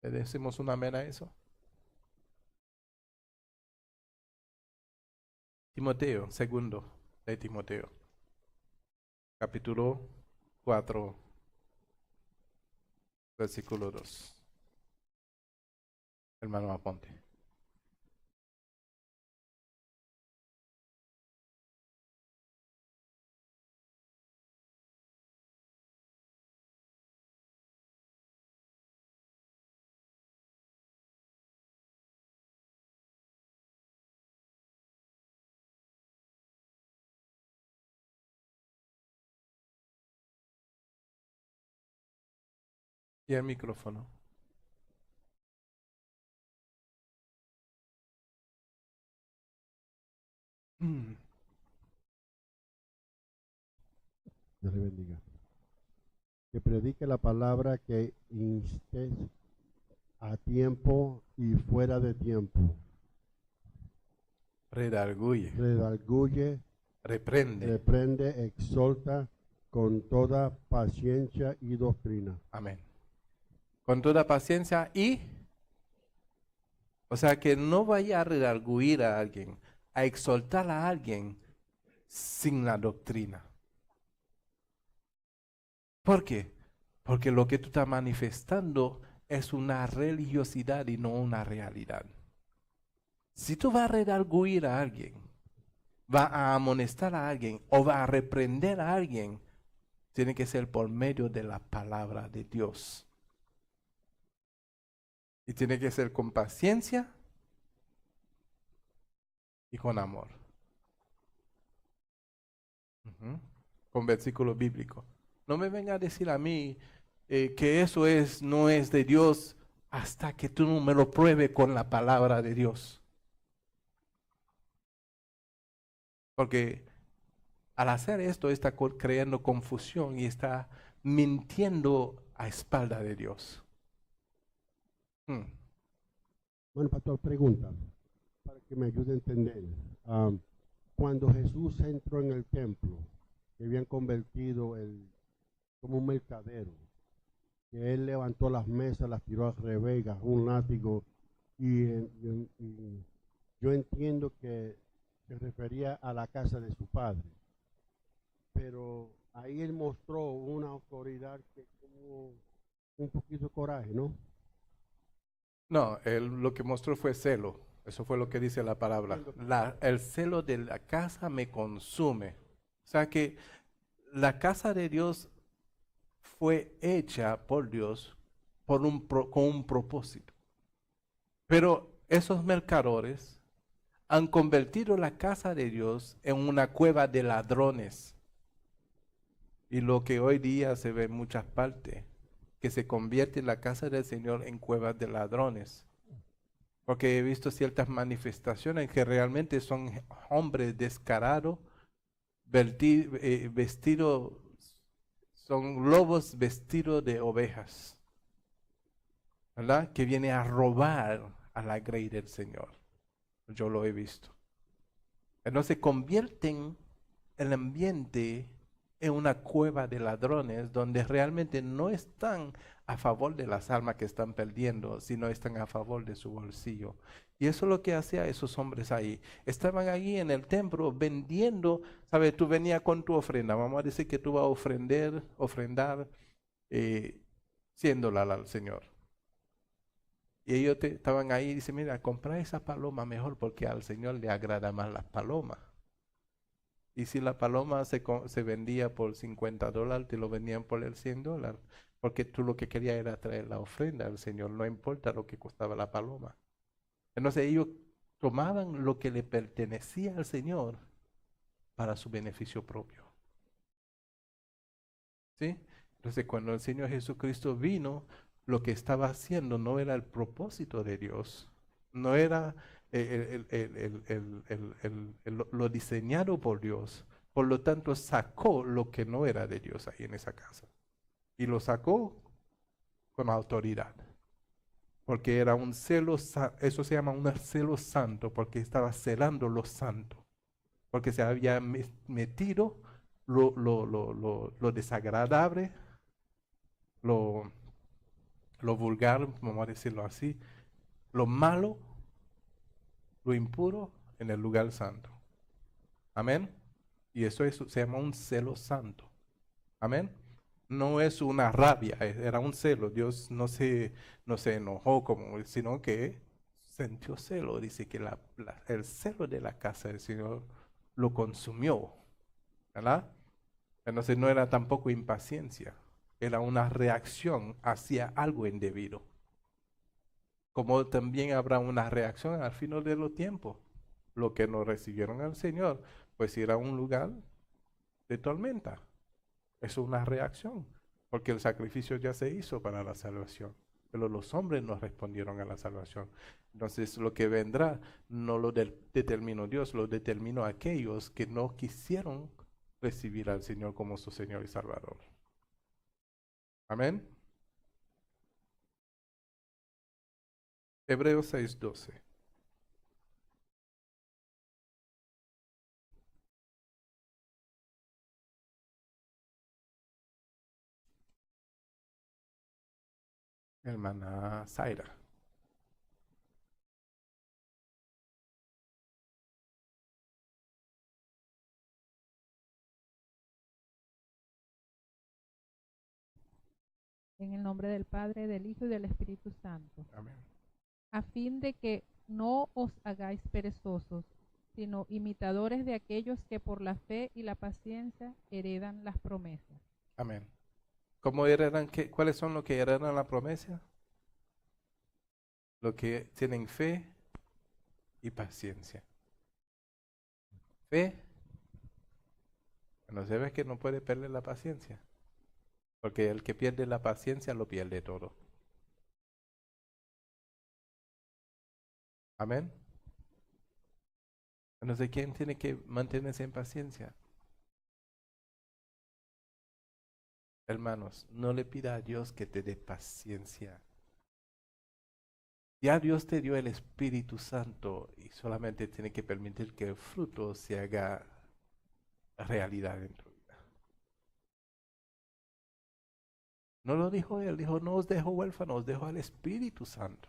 ¿Le decimos un amén a eso? Timoteo, segundo de Timoteo, capítulo 4, versículo 2. Hermano, aponte. Y el micrófono. Dios le bendiga. Que predique la palabra, que inste a tiempo y fuera de tiempo. Redarguye, Redarguye, reprende. reprende, exhorta con toda paciencia y doctrina. Amén. Con toda paciencia y, o sea, que no vaya a redarguir a alguien, a exaltar a alguien sin la doctrina. ¿Por qué? Porque lo que tú estás manifestando es una religiosidad y no una realidad. Si tú vas a redarguir a alguien, va a amonestar a alguien o va a reprender a alguien, tiene que ser por medio de la palabra de Dios. Y tiene que ser con paciencia y con amor. Con versículo bíblico. No me venga a decir a mí que eso no es de Dios hasta que tú no me lo pruebes con la palabra de Dios. Porque al hacer esto está creando confusión y está mintiendo a espalda de Dios. Bueno, pastor, pregunta, para que me ayude a entender. Cuando Jesús entró en el templo, que habían convertido como un mercadero, que él levantó las mesas, las tiró al revés, un látigo, y yo entiendo que se refería a la casa de su padre, pero ahí él mostró una autoridad que tuvo un poquito de coraje, ¿no? No, él lo que mostró fue celo. Eso fue lo que dice la palabra. El celo de la casa me consume. O sea que la casa de Dios fue hecha por Dios con un propósito. Pero esos mercadores han convertido la casa de Dios en una cueva de ladrones. Y lo que hoy día se ve en muchas partes, que se convierte la casa del Señor en cuevas de ladrones. Porque he visto ciertas manifestaciones que realmente son hombres descarados, vestidos, son lobos vestidos de ovejas, ¿verdad? Que viene a robar a la grey del Señor. Yo lo he visto. Entonces convierten el ambiente en una cueva de ladrones donde realmente no están a favor de las almas que están perdiendo, sino están a favor de su bolsillo. Y eso es lo que hacían esos hombres ahí. Estaban ahí en el templo vendiendo, ¿sabes? Tú venías con tu ofrenda. Vamos a decir que tú vas a ofrendar $100 al Señor. Y ellos estaban ahí y dicen, mira, compra esa paloma mejor porque al Señor le agrada más las palomas. Y si la paloma se vendía por $50, te lo vendían por el $100. Porque tú lo que querías era traer la ofrenda al Señor, no importa lo que costaba la paloma. Entonces ellos tomaban lo que le pertenecía al Señor para su beneficio propio. ¿Sí? Entonces cuando el Señor Jesucristo vino, lo que estaba haciendo no era el propósito de Dios, no era lo diseñado por Dios. Por lo tanto, sacó lo que no era de Dios ahí en esa casa. Y lo sacó con autoridad. Porque era un celo, eso se llama un celo santo, porque estaba celando lo santo. Porque se había metido lo desagradable, lo vulgar, vamos a decirlo así, lo malo, lo impuro en el lugar santo. Amén. Y eso se llama un celo santo. Amén. No es una rabia, era un celo. Dios no se enojó sino que sintió celo. Dice que el celo de la casa del Señor lo consumió. ¿Verdad? Entonces no era tampoco impaciencia, era una reacción hacia algo indebido. Como también habrá una reacción al final de los tiempos. Lo que no recibieron al Señor, pues irá a un lugar de tormenta. Es una reacción, porque el sacrificio ya se hizo para la salvación, pero los hombres no respondieron a la salvación. Entonces lo que vendrá no lo determinó Dios, lo determinó aquellos que no quisieron recibir al Señor como su Señor y Salvador. Amén. Hebreos 6:12. Hermana Zaira. En el nombre del Padre, del Hijo y del Espíritu Santo. Amén. A fin de que no os hagáis perezosos, sino imitadores de aquellos que por la fe y la paciencia heredan las promesas. Amén. ¿Cómo heredan cuáles son los que heredan la promesa? Los que tienen fe y paciencia. Fe. Bueno, se ve que no puede perder la paciencia. Porque el que pierde la paciencia lo pierde todo. Amén. Entonces, ¿quién tiene que mantenerse en paciencia? Hermanos, no le pida a Dios que te dé paciencia. Ya Dios te dio el Espíritu Santo y solamente tiene que permitir que el fruto se haga realidad en tu vida. No lo dijo Él, dijo, no os dejo huérfanos, os dejo al Espíritu Santo.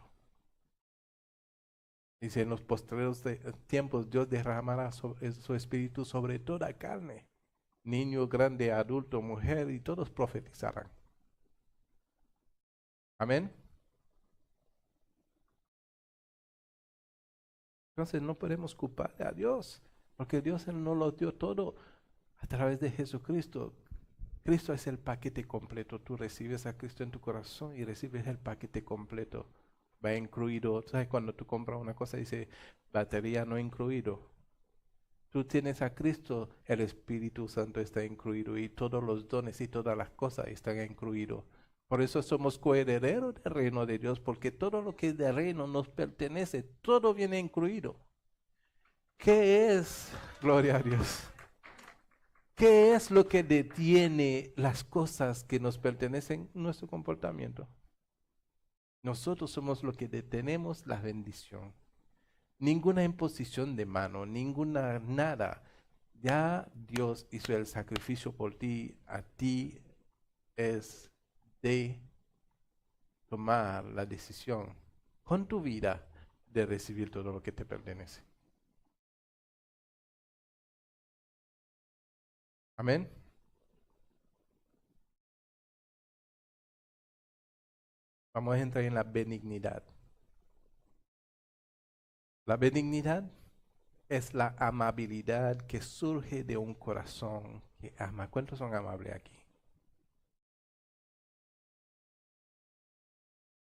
Dice, en los postreros tiempos Dios derramará su Espíritu sobre toda carne. Niño, grande, adulto, mujer, y todos profetizarán. Amén. Entonces no podemos culparle a Dios, porque Dios Él nos lo dio todo a través de Jesucristo. Cristo es el paquete completo. Tú recibes a Cristo en tu corazón y recibes el paquete completo. Va incluido. ¿Sabes? Cuando tú compras una cosa dice batería no incluido. Tú tienes a Cristo, el Espíritu Santo está incluido y todos los dones y todas las cosas están incluidos. Por eso somos coherederos del reino de Dios, porque todo lo que es del reino nos pertenece, todo viene incluido. ¿Qué es, gloria a Dios? ¿Qué es lo que detiene las cosas que nos pertenecen? Nuestro comportamiento. Nosotros somos los que detenemos la bendición. Ninguna imposición de mano, ninguna nada. Ya Dios hizo el sacrificio por ti. A ti es de tomar la decisión con tu vida de recibir todo lo que te pertenece. Amén. Vamos a entrar en la benignidad. La benignidad es la amabilidad que surge de un corazón que ama. ¿Cuántos son amables aquí?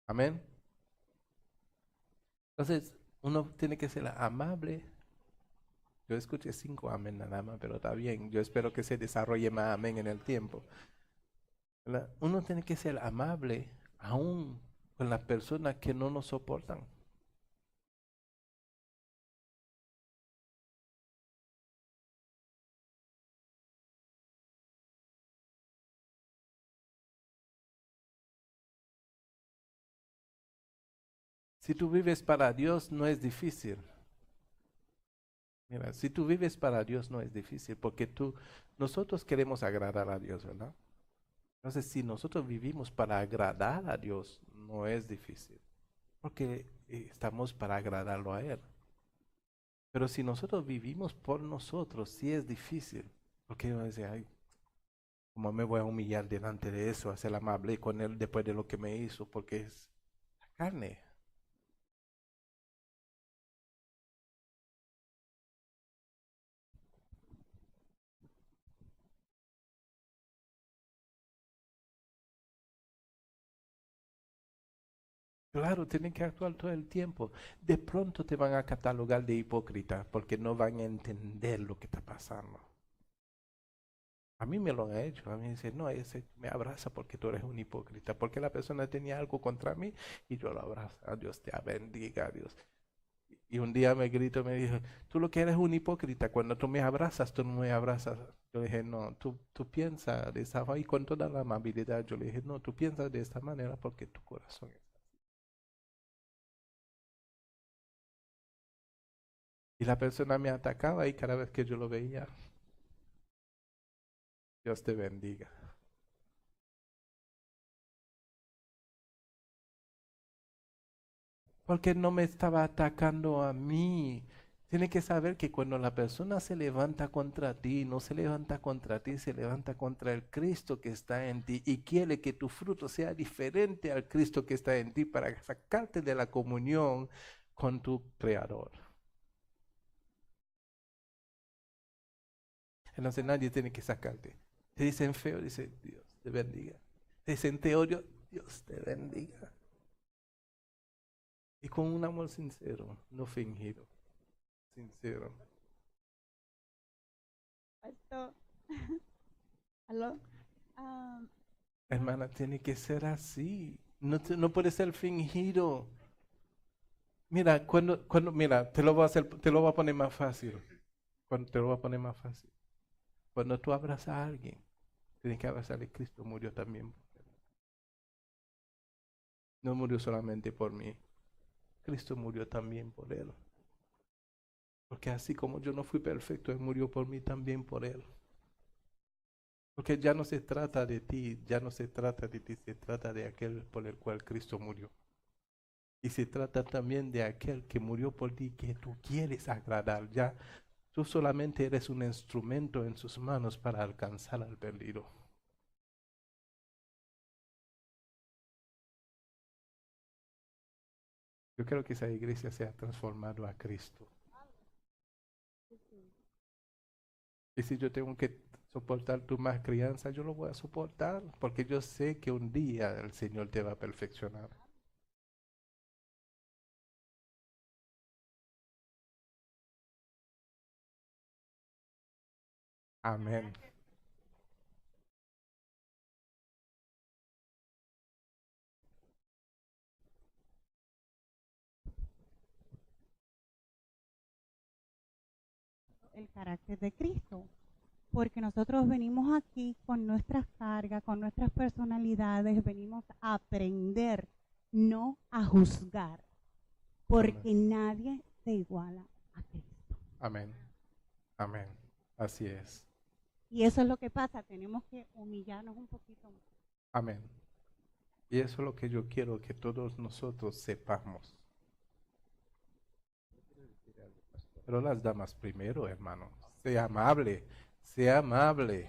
Amén. Entonces, uno tiene que ser amable. Yo escuché 5 amén nada más, pero está bien. Yo espero que se desarrolle más amén en el tiempo. Uno tiene que ser amable aún con las personas que no nos soportan. Si tú vives para Dios, no es difícil. Mira, si tú vives para Dios, no es difícil, porque nosotros queremos agradar a Dios, ¿verdad? Entonces, si nosotros vivimos para agradar a Dios, no es difícil, porque estamos para agradarlo a Él. Pero si nosotros vivimos por nosotros, sí es difícil, porque uno dice, ay, ¿cómo me voy a humillar delante de eso, hacer amable con Él después de lo que me hizo? Porque es la carne. Claro, tienen que actuar todo el tiempo. De pronto te van a catalogar de hipócrita porque no van a entender lo que está pasando. A mí me lo han hecho. A mí me dicen, no, ese me abraza porque tú eres un hipócrita. Porque la persona tenía algo contra mí y yo lo abrazo. A Dios te bendiga, Dios. Y un día me gritó, me dijo, tú lo que eres un hipócrita. Cuando tú me abrazas, tú no me abrazas. Yo le dije, no, tú piensas de esa manera. Y con toda la amabilidad, yo le dije, no, tú piensas de esta manera porque tu corazón es. Y la persona me atacaba y cada vez que yo lo veía, Dios te bendiga. Porque no me estaba atacando a mí. Tiene que saber que cuando la persona se levanta contra ti, no se levanta contra ti, se levanta contra el Cristo que está en ti y quiere que tu fruto sea diferente al Cristo que está en ti para sacarte de la comunión con tu Creador. Entonces nadie tiene que sacarte. Te dicen feo, dice Dios te bendiga. Te dicen te odio, Dios te bendiga. Y con un amor sincero, no fingido, sincero. Pastor, aló. Hermana, tiene que ser así. No puede ser fingido. Mira, mira, te lo voy a hacer, te lo voy a poner más fácil. Te lo voy a poner más fácil. Cuando tú abrazas a alguien, tienes que abrazarle. Cristo murió también. No murió solamente por mí. Cristo murió también por él. Porque así como yo no fui perfecto, Él murió por mí también por él. Porque ya no se trata de ti, ya no se trata de ti, se trata de aquel por el cual Cristo murió. Y se trata también de aquel que murió por ti, que tú quieres agradar. Ya tú solamente eres un instrumento en sus manos para alcanzar al perdido. Yo creo que esa iglesia se ha transformado a Cristo. Y si yo tengo que soportar tu más crianza, yo lo voy a soportar, porque yo sé que un día el Señor te va a perfeccionar. Amén. El carácter de Cristo, porque nosotros venimos aquí con nuestras cargas, con nuestras personalidades, venimos a aprender, no a juzgar, porque nadie se iguala a Cristo. Amén. Amén. Así es. Y eso es lo que pasa, tenemos que humillarnos un poquito más. Amén. Y eso es lo que yo quiero que todos nosotros sepamos. Pero las damas primero, hermano. Sea amable. Sea amable.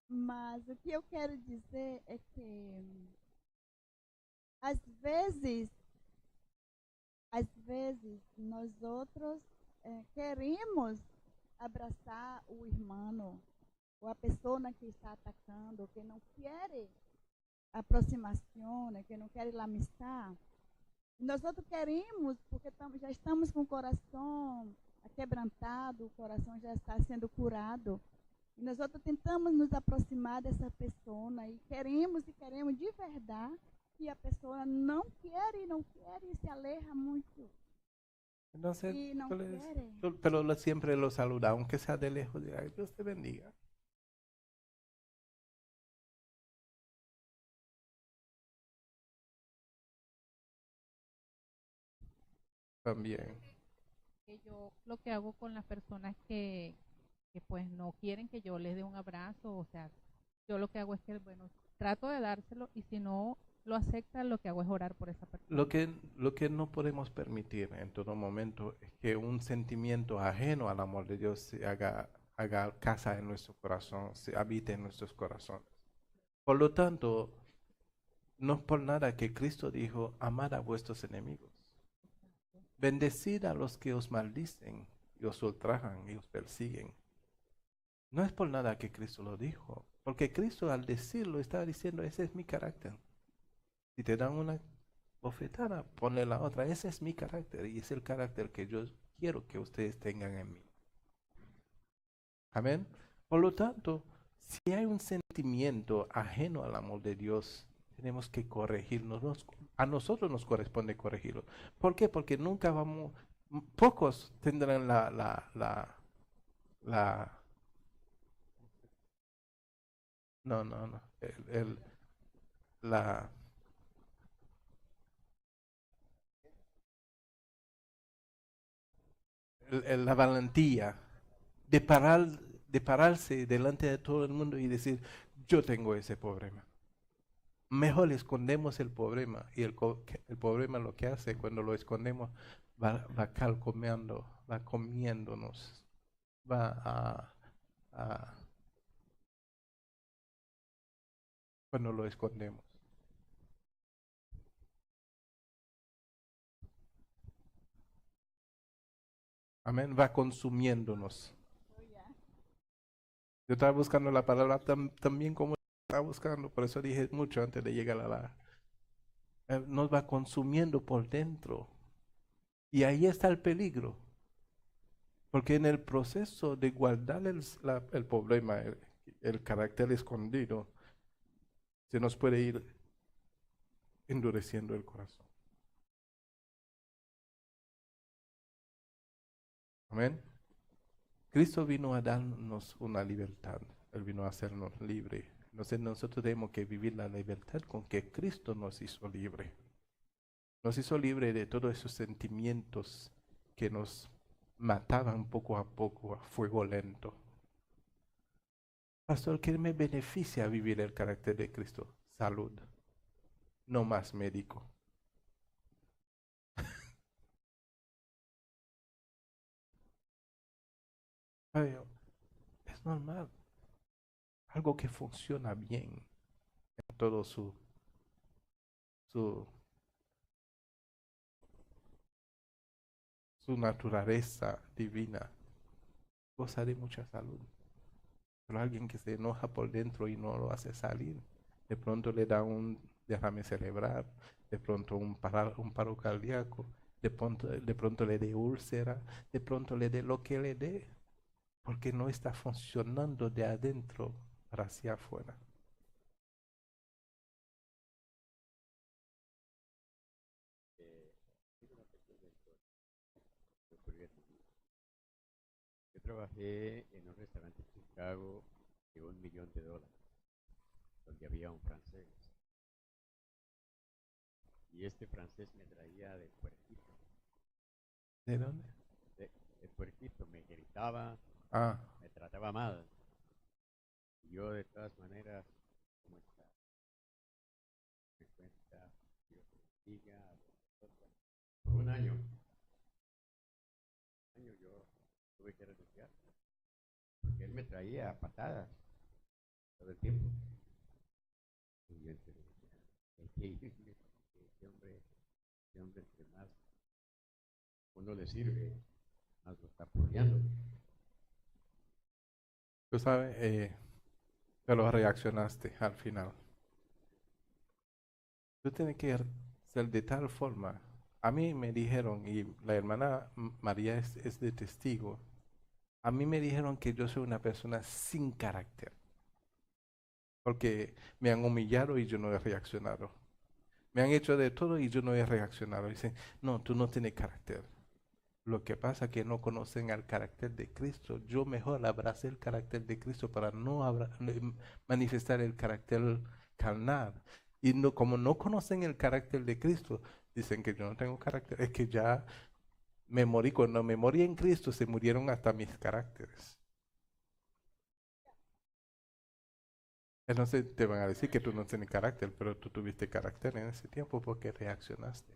Mas o que eu quero dizer é que às vezes nós outros queremos abraçar o irmão ou a pessoa que está atacando, que não quer aproximação, que não quer a amistade. Nós outros queremos porque já estamos com o coração quebrantado, o coração já está sendo curado. E nós outros tentamos nos aproximar dessa pessoa e queremos de verdade, que a pessoa não quer e se aleja muito. Entonces, Y no quiere. pero siempre lo saluda, aunque sea de lejos, dirá, Dios te bendiga. También. Que yo lo que hago con las personas que pues no quieren que yo les dé un abrazo, o sea, yo lo que hago es que, bueno, trato de dárselo y si no lo aceptan, lo que hago es orar por esa persona. Lo que no podemos permitir en todo momento es que un sentimiento ajeno al amor de Dios se haga casa en nuestro corazón, se habite en nuestros corazones. Por lo tanto, no es por nada que Cristo dijo, amad a vuestros enemigos. Bendecid a los que os maldicen y os ultrajan y os persiguen. No es por nada que Cristo lo dijo, porque Cristo al decirlo estaba diciendo, ese es mi carácter. Si te dan una bofetada, ponle la otra. Ese es mi carácter y es el carácter que yo quiero que ustedes tengan en mí. Amén. Por lo tanto, si hay un sentimiento ajeno al amor de Dios, tenemos que corregirnos. A nosotros nos corresponde corregirlo. ¿Por qué? Porque nunca pocos tendrán no, la, la valentía de pararse delante de todo el mundo y decir, yo tengo ese problema. Mejor escondemos el problema y el problema lo que hace cuando lo escondemos va calcomeando, va comiéndonos, va cuando lo escondemos. Amén, va consumiéndonos. Yo estaba buscando la palabra también como estaba buscando, por eso dije mucho antes de llegar a nos va consumiendo por dentro. Y ahí está el peligro. Porque en el proceso de guardar el problema, el carácter escondido, se nos puede ir endureciendo el corazón. Amén. Cristo vino a darnos una libertad. Él vino a hacernos libres. Entonces nosotros tenemos que vivir la libertad con que Cristo nos hizo libre. Nos hizo libre de todos esos sentimientos que nos mataban poco a poco a fuego lento. Pastor, ¿qué me beneficia vivir el carácter de Cristo? Salud, no más médico. Es normal. algo que funciona bien en todo su naturaleza divina, goza de mucha salud. Pero alguien que se enoja por dentro y no lo hace salir, de pronto le da un derrame cerebral, de pronto un paro cardíaco, de pronto le dé úlcera, de pronto le dé lo que le dé, porque no está funcionando de adentro para hacia afuera. Yo trabajé en un restaurante en Chicago de $1 millón, donde había un francés. Y este francés me traía de puerquito. ¿De dónde? De puerquito, me gritaba, Ah, me trataba mal. Y yo de todas maneras, ¿cómo está? Me cuenta, Dios te bendiga. Por un año yo tuve que renunciar, porque él me traía patadas todo el tiempo. Y yo entonces decía, hay que irme, porque ese hombre entre más uno le sirve, más lo está apoyando. tú sabes, pero reaccionaste al final. Tú tienes que ser de tal forma. A mí me dijeron, y la hermana María es de testigo, a mí me dijeron que yo soy una persona sin carácter, porque me han humillado y yo no he reaccionado. Me han hecho de todo y yo no he reaccionado. Dicen, no, tú no tienes carácter. Lo que pasa es que no conocen al carácter de Cristo. Yo mejor abracé el carácter de Cristo para no manifestar el carácter carnal. Y no, como no conocen el carácter de Cristo, dicen que yo no tengo carácter. Es que ya me morí. Cuando me morí en Cristo, se murieron hasta mis caracteres. Entonces te van a decir que tú no tienes carácter, pero tú tuviste carácter en ese tiempo porque reaccionaste.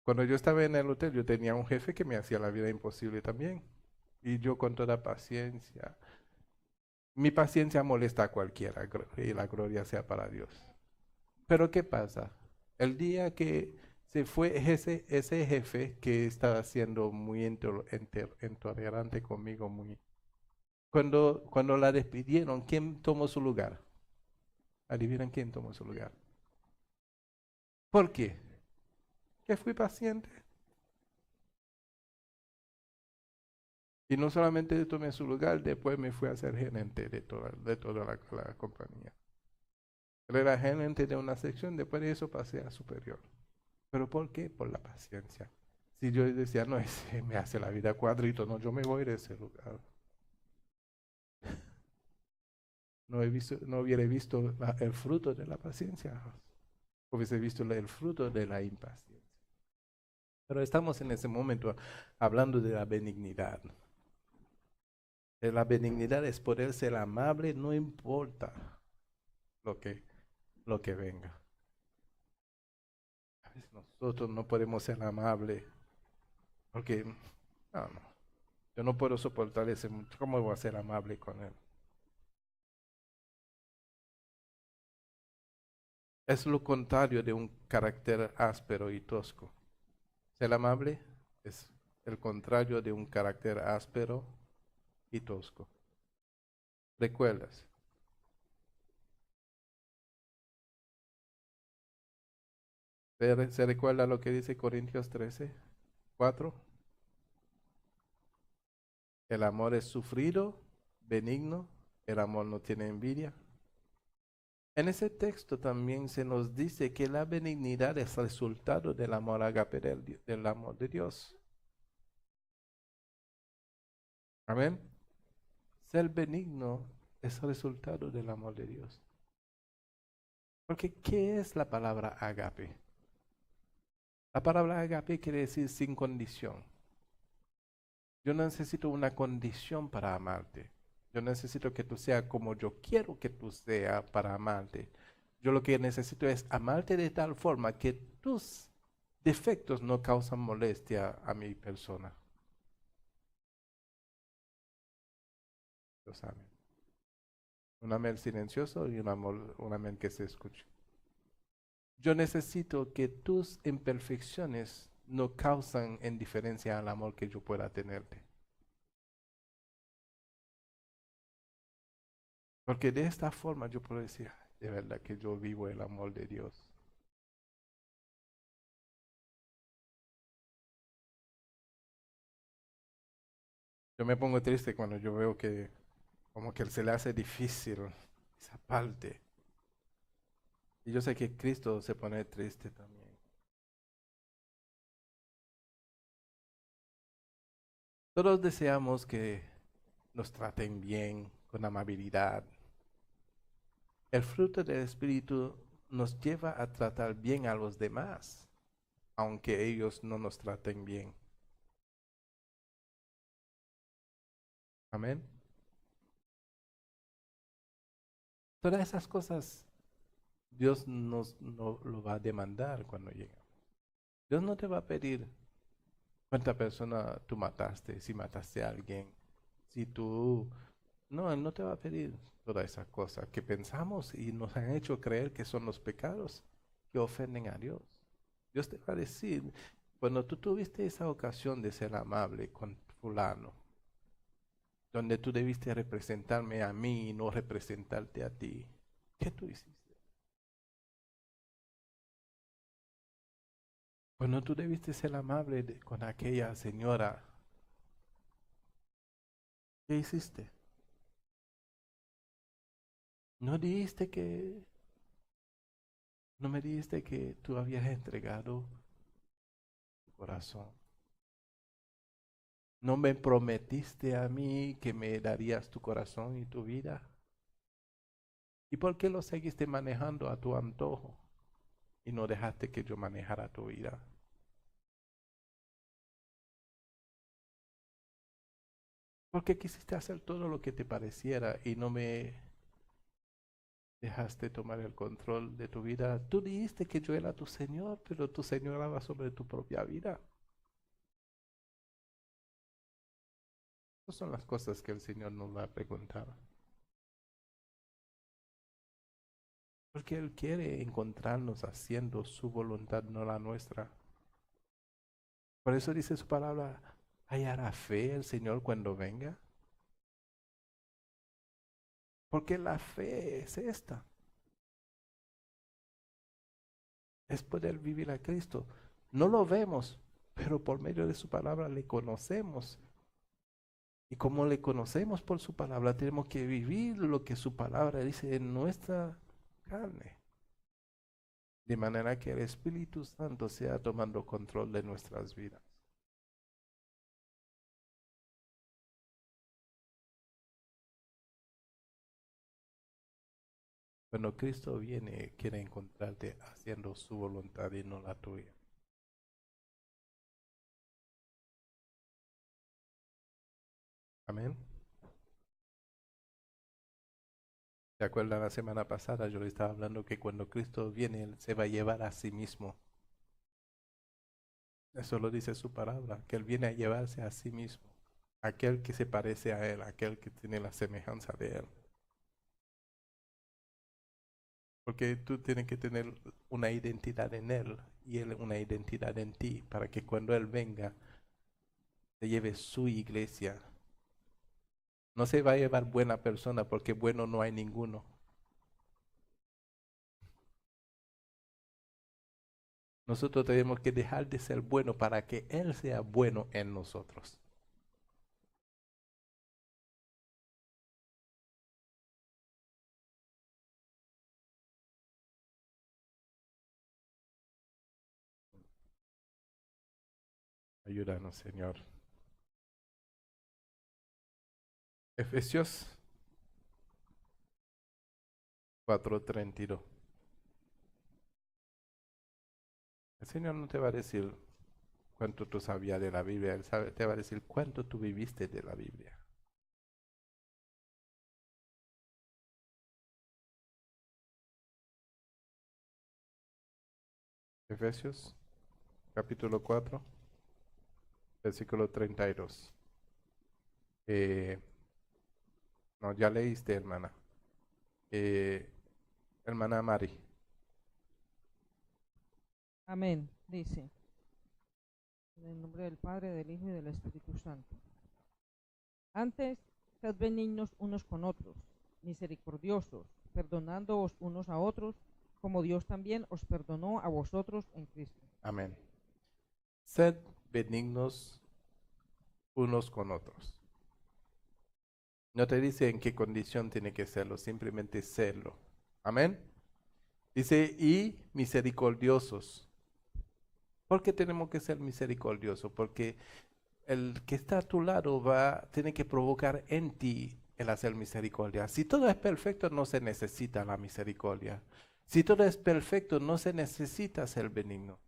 Cuando yo estaba en el hotel, yo tenía un jefe que me hacía la vida imposible también. Y yo con toda paciencia. Mi paciencia molesta a cualquiera y la gloria sea para Dios. Pero ¿qué pasa? El día que se fue ese jefe que estaba siendo muy intolerante conmigo, cuando la despidieron, ¿quién tomó su lugar? Adivinen quién tomó su lugar. ¿Por qué? Que fui paciente. Y no solamente tomé su lugar, después me fui a ser gerente de toda la compañía. Él era gerente de una sección, después de eso pasé a superior. ¿Pero por qué? Por la paciencia. Si yo decía, no, ese me hace la vida cuadrito, no, yo me voy de ese lugar. No hubiera visto el fruto de la paciencia, hubiese visto el fruto de la impaciencia. Pero estamos en ese momento hablando de la benignidad. La benignidad es poder ser amable, no importa lo que venga. A veces nosotros no podemos ser amables porque, no, yo no puedo soportar ese, ¿cómo voy a ser amable con él? Es lo contrario de un carácter áspero y tosco. Ser amable es el contrario de un carácter áspero y tosco. ¿Recuerdas? ¿Se recuerda lo que dice Corintios 13:4? El amor es sufrido, benigno, el amor no tiene envidia. En ese texto también se nos dice que la benignidad es resultado del amor agape del amor de Dios. Amén. Ser benigno es resultado del amor de Dios. Porque ¿qué es la palabra agape? La palabra agape quiere decir sin condición. Yo no necesito una condición para amarte. Yo necesito que tú seas como yo quiero que tú seas para amarte. Yo lo que necesito es amarte de tal forma que tus defectos no causan molestia a mi persona. Lo saben. Un amén silencioso y un amén que se escuche. Yo necesito que tus imperfecciones no causan indiferencia al amor que yo pueda tenerte. Porque de esta forma yo puedo decir, de verdad que yo vivo el amor de Dios. Yo me pongo triste cuando yo veo que como que se le hace difícil esa parte. Y yo sé que Cristo se pone triste también. Todos deseamos que nos traten bien, con amabilidad. El fruto del Espíritu nos lleva a tratar bien a los demás, aunque ellos no nos traten bien. Amén. Todas esas cosas Dios no lo va a demandar cuando llegue. Dios no te va a pedir cuánta persona tú mataste, si mataste a alguien, si tú... No, Él no te va a pedir todas esas cosas que pensamos y nos han hecho creer que son los pecados que ofenden a Dios. Dios te va a decir, cuando tú tuviste esa ocasión de ser amable con fulano, donde tú debiste representarme a mí y no representarte a ti, ¿qué tú hiciste? Cuando tú debiste ser amable con aquella señora, ¿qué hiciste? No me dijiste que tú habías entregado tu corazón. No me prometiste a mí que me darías tu corazón y tu vida. ¿Y por qué lo seguiste manejando a tu antojo y no dejaste que yo manejara tu vida? ¿Por qué quisiste hacer todo lo que te pareciera y no me dejaste tomar el control de tu vida? Tú dijiste que yo era tu Señor, pero tu señoraba sobre tu propia vida. Esas son las cosas que el Señor nos va a preguntar. Porque Él quiere encontrarnos haciendo su voluntad, no la nuestra. Por eso dice su palabra, ¿hallará fe el Señor cuando venga? Porque la fe es esta. Es poder vivir a Cristo. No lo vemos, pero por medio de su palabra le conocemos. Y como le conocemos por su palabra, tenemos que vivir lo que su palabra dice en nuestra carne. De manera que el Espíritu Santo sea tomando control de nuestras vidas. Cuando Cristo viene, quiere encontrarte haciendo su voluntad y no la tuya. Amén. ¿Se acuerdan la semana pasada? Yo le estaba hablando que cuando Cristo viene, Él se va a llevar a sí mismo. Eso lo dice su palabra, que Él viene a llevarse a sí mismo. Aquel que se parece a Él, aquel que tiene la semejanza de Él. Porque tú tienes que tener una identidad en Él y Él una identidad en ti, para que cuando Él venga, se lleve su iglesia. No se va a llevar buena persona porque bueno no hay ninguno. Nosotros tenemos que dejar de ser bueno para que Él sea bueno en nosotros. Ayúdanos, Señor. Efesios 4:32. El Señor no te va a decir cuánto tú sabías de la Biblia, Él te va a decir cuánto tú viviste de la Biblia. Efesios capítulo 4, versículo 32. No, ya leíste, hermana. Hermana Mari. Amén, dice, en el nombre del Padre, del Hijo y del Espíritu Santo. Antes, sed benignos unos con otros, misericordiosos, perdonándoos unos a otros, como Dios también os perdonó a vosotros en Cristo. Amén. Sed benignos unos con otros. No te dice en qué condición tiene que serlo, simplemente serlo. Amén. Dice, y misericordiosos. ¿Por qué tenemos que ser misericordiosos? Porque el que está a tu lado tiene que provocar en ti el hacer misericordia. Si todo es perfecto, no se necesita la misericordia. Si todo es perfecto, no se necesita ser benigno.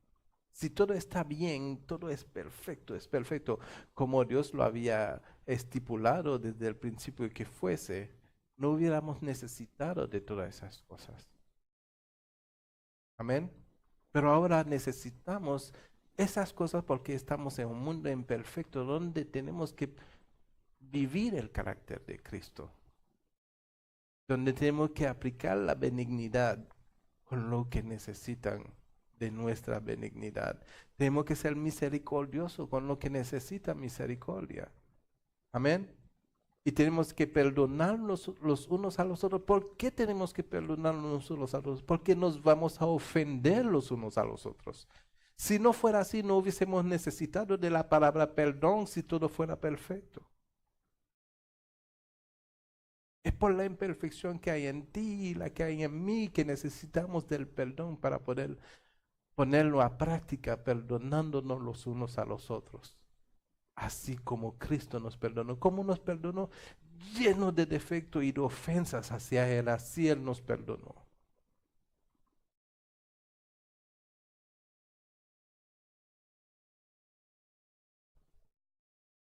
Si todo está bien, todo es perfecto, como Dios lo había estipulado desde el principio que fuese, no hubiéramos necesitado de todas esas cosas. Amén. Pero ahora necesitamos esas cosas porque estamos en un mundo imperfecto donde tenemos que vivir el carácter de Cristo, donde tenemos que aplicar la benignidad con lo que necesitan de nuestra benignidad. Tenemos que ser misericordiosos con lo que necesita misericordia. Amén. Y tenemos que perdonarnos los unos a los otros. ¿Por qué tenemos que perdonarnos los unos a los otros? Porque nos vamos a ofender los unos a los otros. Si no fuera así, no hubiésemos necesitado de la palabra perdón si todo fuera perfecto. Es por la imperfección que hay en ti y la que hay en mí que necesitamos del perdón para poder ponerlo a práctica, perdonándonos los unos a los otros. Así como Cristo nos perdonó. ¿Cómo nos perdonó? Lleno de defectos y de ofensas hacia Él. Así Él nos perdonó.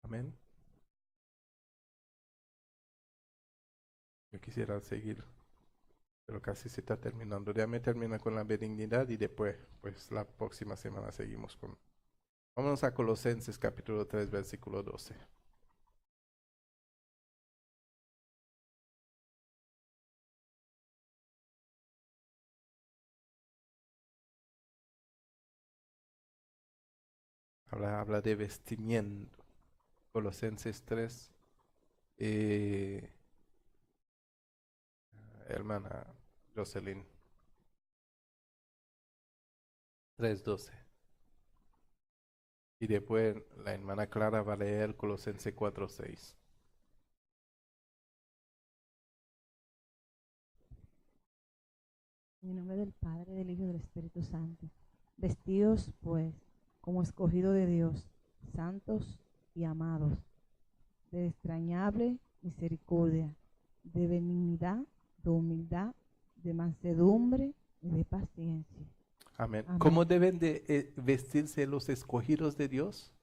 Amén. Yo quisiera seguir, pero casi se está terminando. Déjame terminar con la benignidad y después, pues la próxima semana seguimos con... Vámonos a Colosenses capítulo 3, versículo 12. Habla de vestimiento. Colosenses 3. Hermana Jocelyn. 3:12. Y después la hermana Clara va a leer Colosenses 4:6. En el nombre del Padre, del Hijo y del Espíritu Santo. Vestidos, pues, como escogido de Dios, santos y amados, de extrañable misericordia, de benignidad, de humildad, de mansedumbre y de paciencia. Amén. Amén. ¿Cómo deben de vestirse los escogidos de Dios?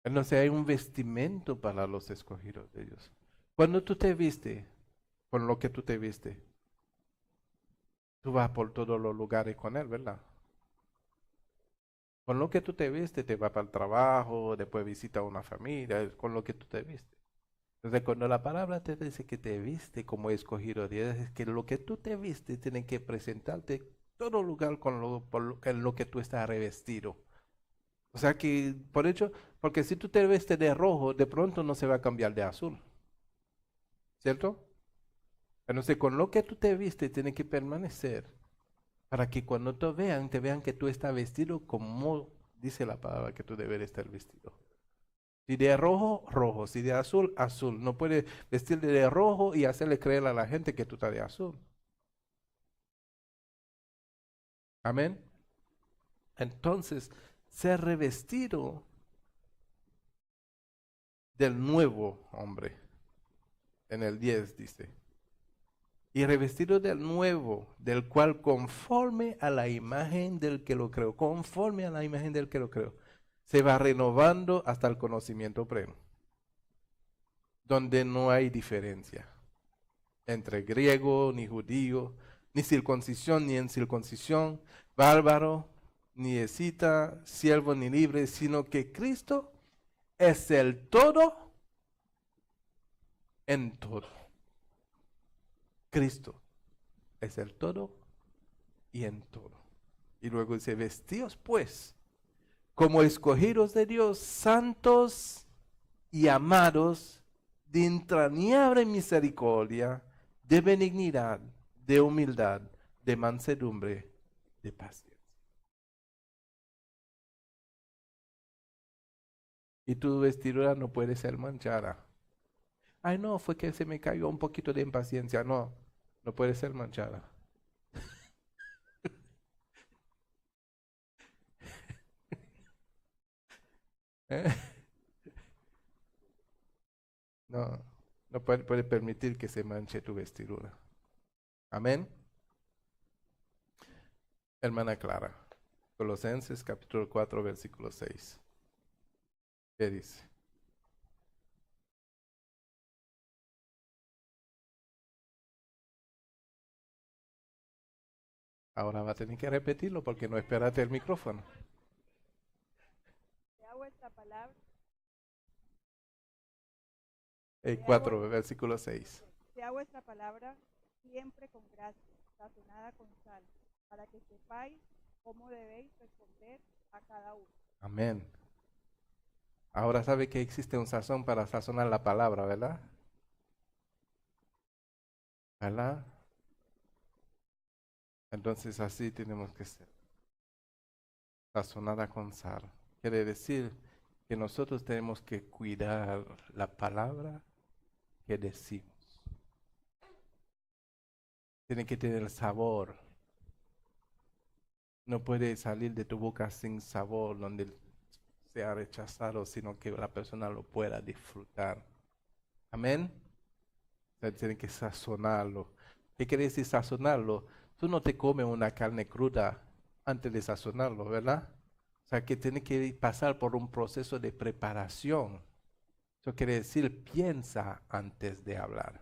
Entonces hay un vestimento para los escogidos de Dios. Cuando tú te viste, con lo que tú te viste, tú vas por todos los lugares con Él, ¿verdad? Con lo que tú te viste, te vas para el trabajo, después visitas a una familia, con lo que tú te viste. Entonces, cuando la palabra te dice que te viste como escogido de Dios, es que lo que tú te viste tiene que presentarte todo lugar en lo que tú estás revestido. O sea que, por hecho, porque si tú te vestes de rojo, de pronto no se va a cambiar de azul. ¿Cierto? Entonces, con lo que tú te viste, tiene que permanecer para que cuando te vean que tú estás vestido como dice la palabra que tú debes estar vestido. Si de rojo, rojo. Si de azul, azul. No puedes vestirte de rojo y hacerle creer a la gente que tú estás de azul. Amén. Entonces, ser revestido del nuevo hombre. En el 10 dice. Y revestido del nuevo, del cual conforme a la imagen del que lo creó. Conforme a la imagen del que lo creó. Se va renovando hasta el conocimiento pleno, donde no hay diferencia entre griego ni judío, ni circuncisión ni incircuncisión, bárbaro ni escita, siervo ni libre, sino que Cristo es el todo en todo. Cristo es el todo y en todo. Y luego dice, vestíos pues como escogidos de Dios, santos y amados, de entrañable misericordia, de benignidad, de humildad, de mansedumbre, de paciencia. Y tu vestidura no puede ser manchada. Ay, no, fue que se me cayó un poquito de impaciencia. No, no puede ser manchada. ¿Eh? No, no puede permitir que se manche tu vestidura. Amén. Hermana Clara, Colosenses capítulo 4, versículo 6. ¿Qué dice? Ahora va a tener que repetirlo porque no esperaste el micrófono. Sea vuestra palabra. 4, versículo 6. Sea vuestra palabra siempre con gracia, sazonada con sal, para que sepáis cómo debéis responder a cada uno. Amén. Ahora sabe que existe un sazón para sazonar la palabra, ¿verdad? ¿Verdad? Entonces así tenemos que ser. Sazonada con sal. Quiere decir que nosotros tenemos que cuidar la palabra que decimos. Tiene que tener sabor. No puede salir de tu boca sin sabor, donde sea rechazado, sino que la persona lo pueda disfrutar. Amén. O sea, tiene que sazonarlo. ¿Qué quiere decir sazonarlo? Tú no te comes una carne cruda antes de sazonarlo, ¿verdad? O sea, que tiene que pasar por un proceso de preparación. Eso quiere decir, piensa antes de hablar.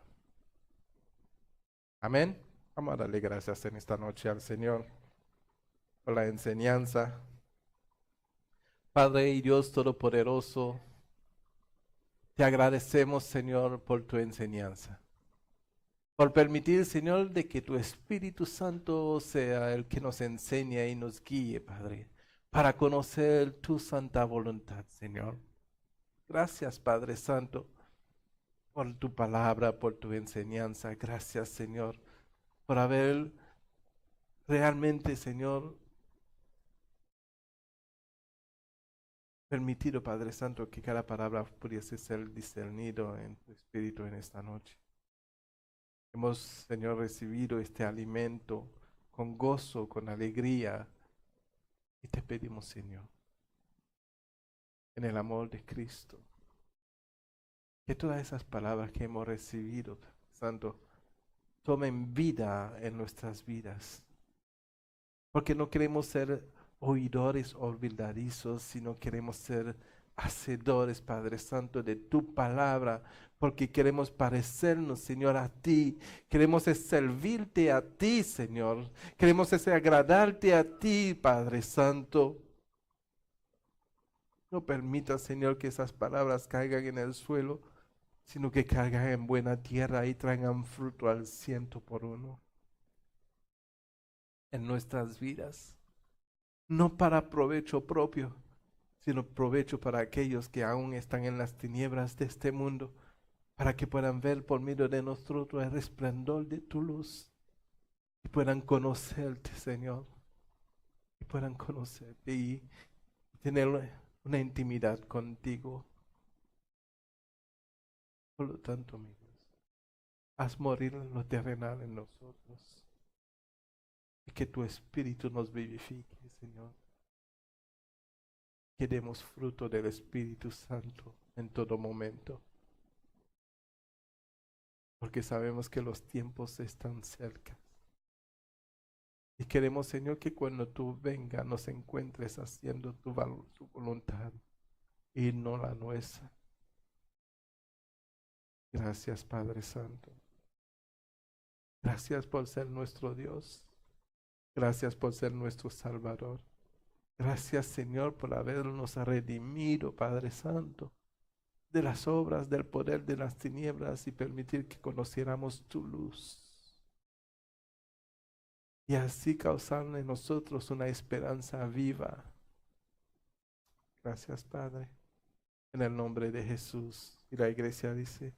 Amén. Vamos a darle gracias en esta noche al Señor por la enseñanza. Padre y Dios Todopoderoso, te agradecemos, Señor, por tu enseñanza. Por permitir, Señor, de que tu Espíritu Santo sea el que nos enseñe y nos guíe, Padre, para conocer tu santa voluntad, Señor. Gracias, Padre Santo, por tu palabra, por tu enseñanza. Gracias, Señor, por haber realmente, Señor, permitido, Padre Santo, que cada palabra pudiese ser discernido en tu Espíritu en esta noche. Hemos, Señor, recibido este alimento con gozo, con alegría. Y te pedimos, Señor, en el amor de Cristo, que todas esas palabras que hemos recibido, Santo, tomen vida en nuestras vidas. Porque no queremos ser oidores olvidadizos, sino queremos ser hacedores, Padre Santo, de tu palabra, porque queremos parecernos, Señor, a ti. Queremos servirte a ti, Señor. Queremos agradarte a ti, Padre Santo. No permita, Señor, que esas palabras caigan en el suelo, sino que caigan en buena tierra y traigan fruto al 100% en nuestras vidas. No para provecho propio, sino provecho para aquellos que aún están en las tinieblas de este mundo, para que puedan ver por medio de nosotros el resplandor de tu luz y puedan conocerte, Señor, y puedan conocerte y tener una intimidad contigo. Por lo tanto, mi Dios, haz morir lo terrenal en nosotros y que tu Espíritu nos vivifique, Señor. Que demos fruto del Espíritu Santo en todo momento. Porque sabemos que los tiempos están cerca. Y queremos, Señor, que cuando tú vengas nos encuentres haciendo tu voluntad y no la nuestra. Gracias, Padre Santo. Gracias por ser nuestro Dios. Gracias por ser nuestro Salvador. Gracias, Señor, por habernos redimido, Padre Santo, de las obras del poder de las tinieblas y permitir que conociéramos tu luz. Y así causar en nosotros una esperanza viva. Gracias, Padre. En el nombre de Jesús. Y la iglesia dice...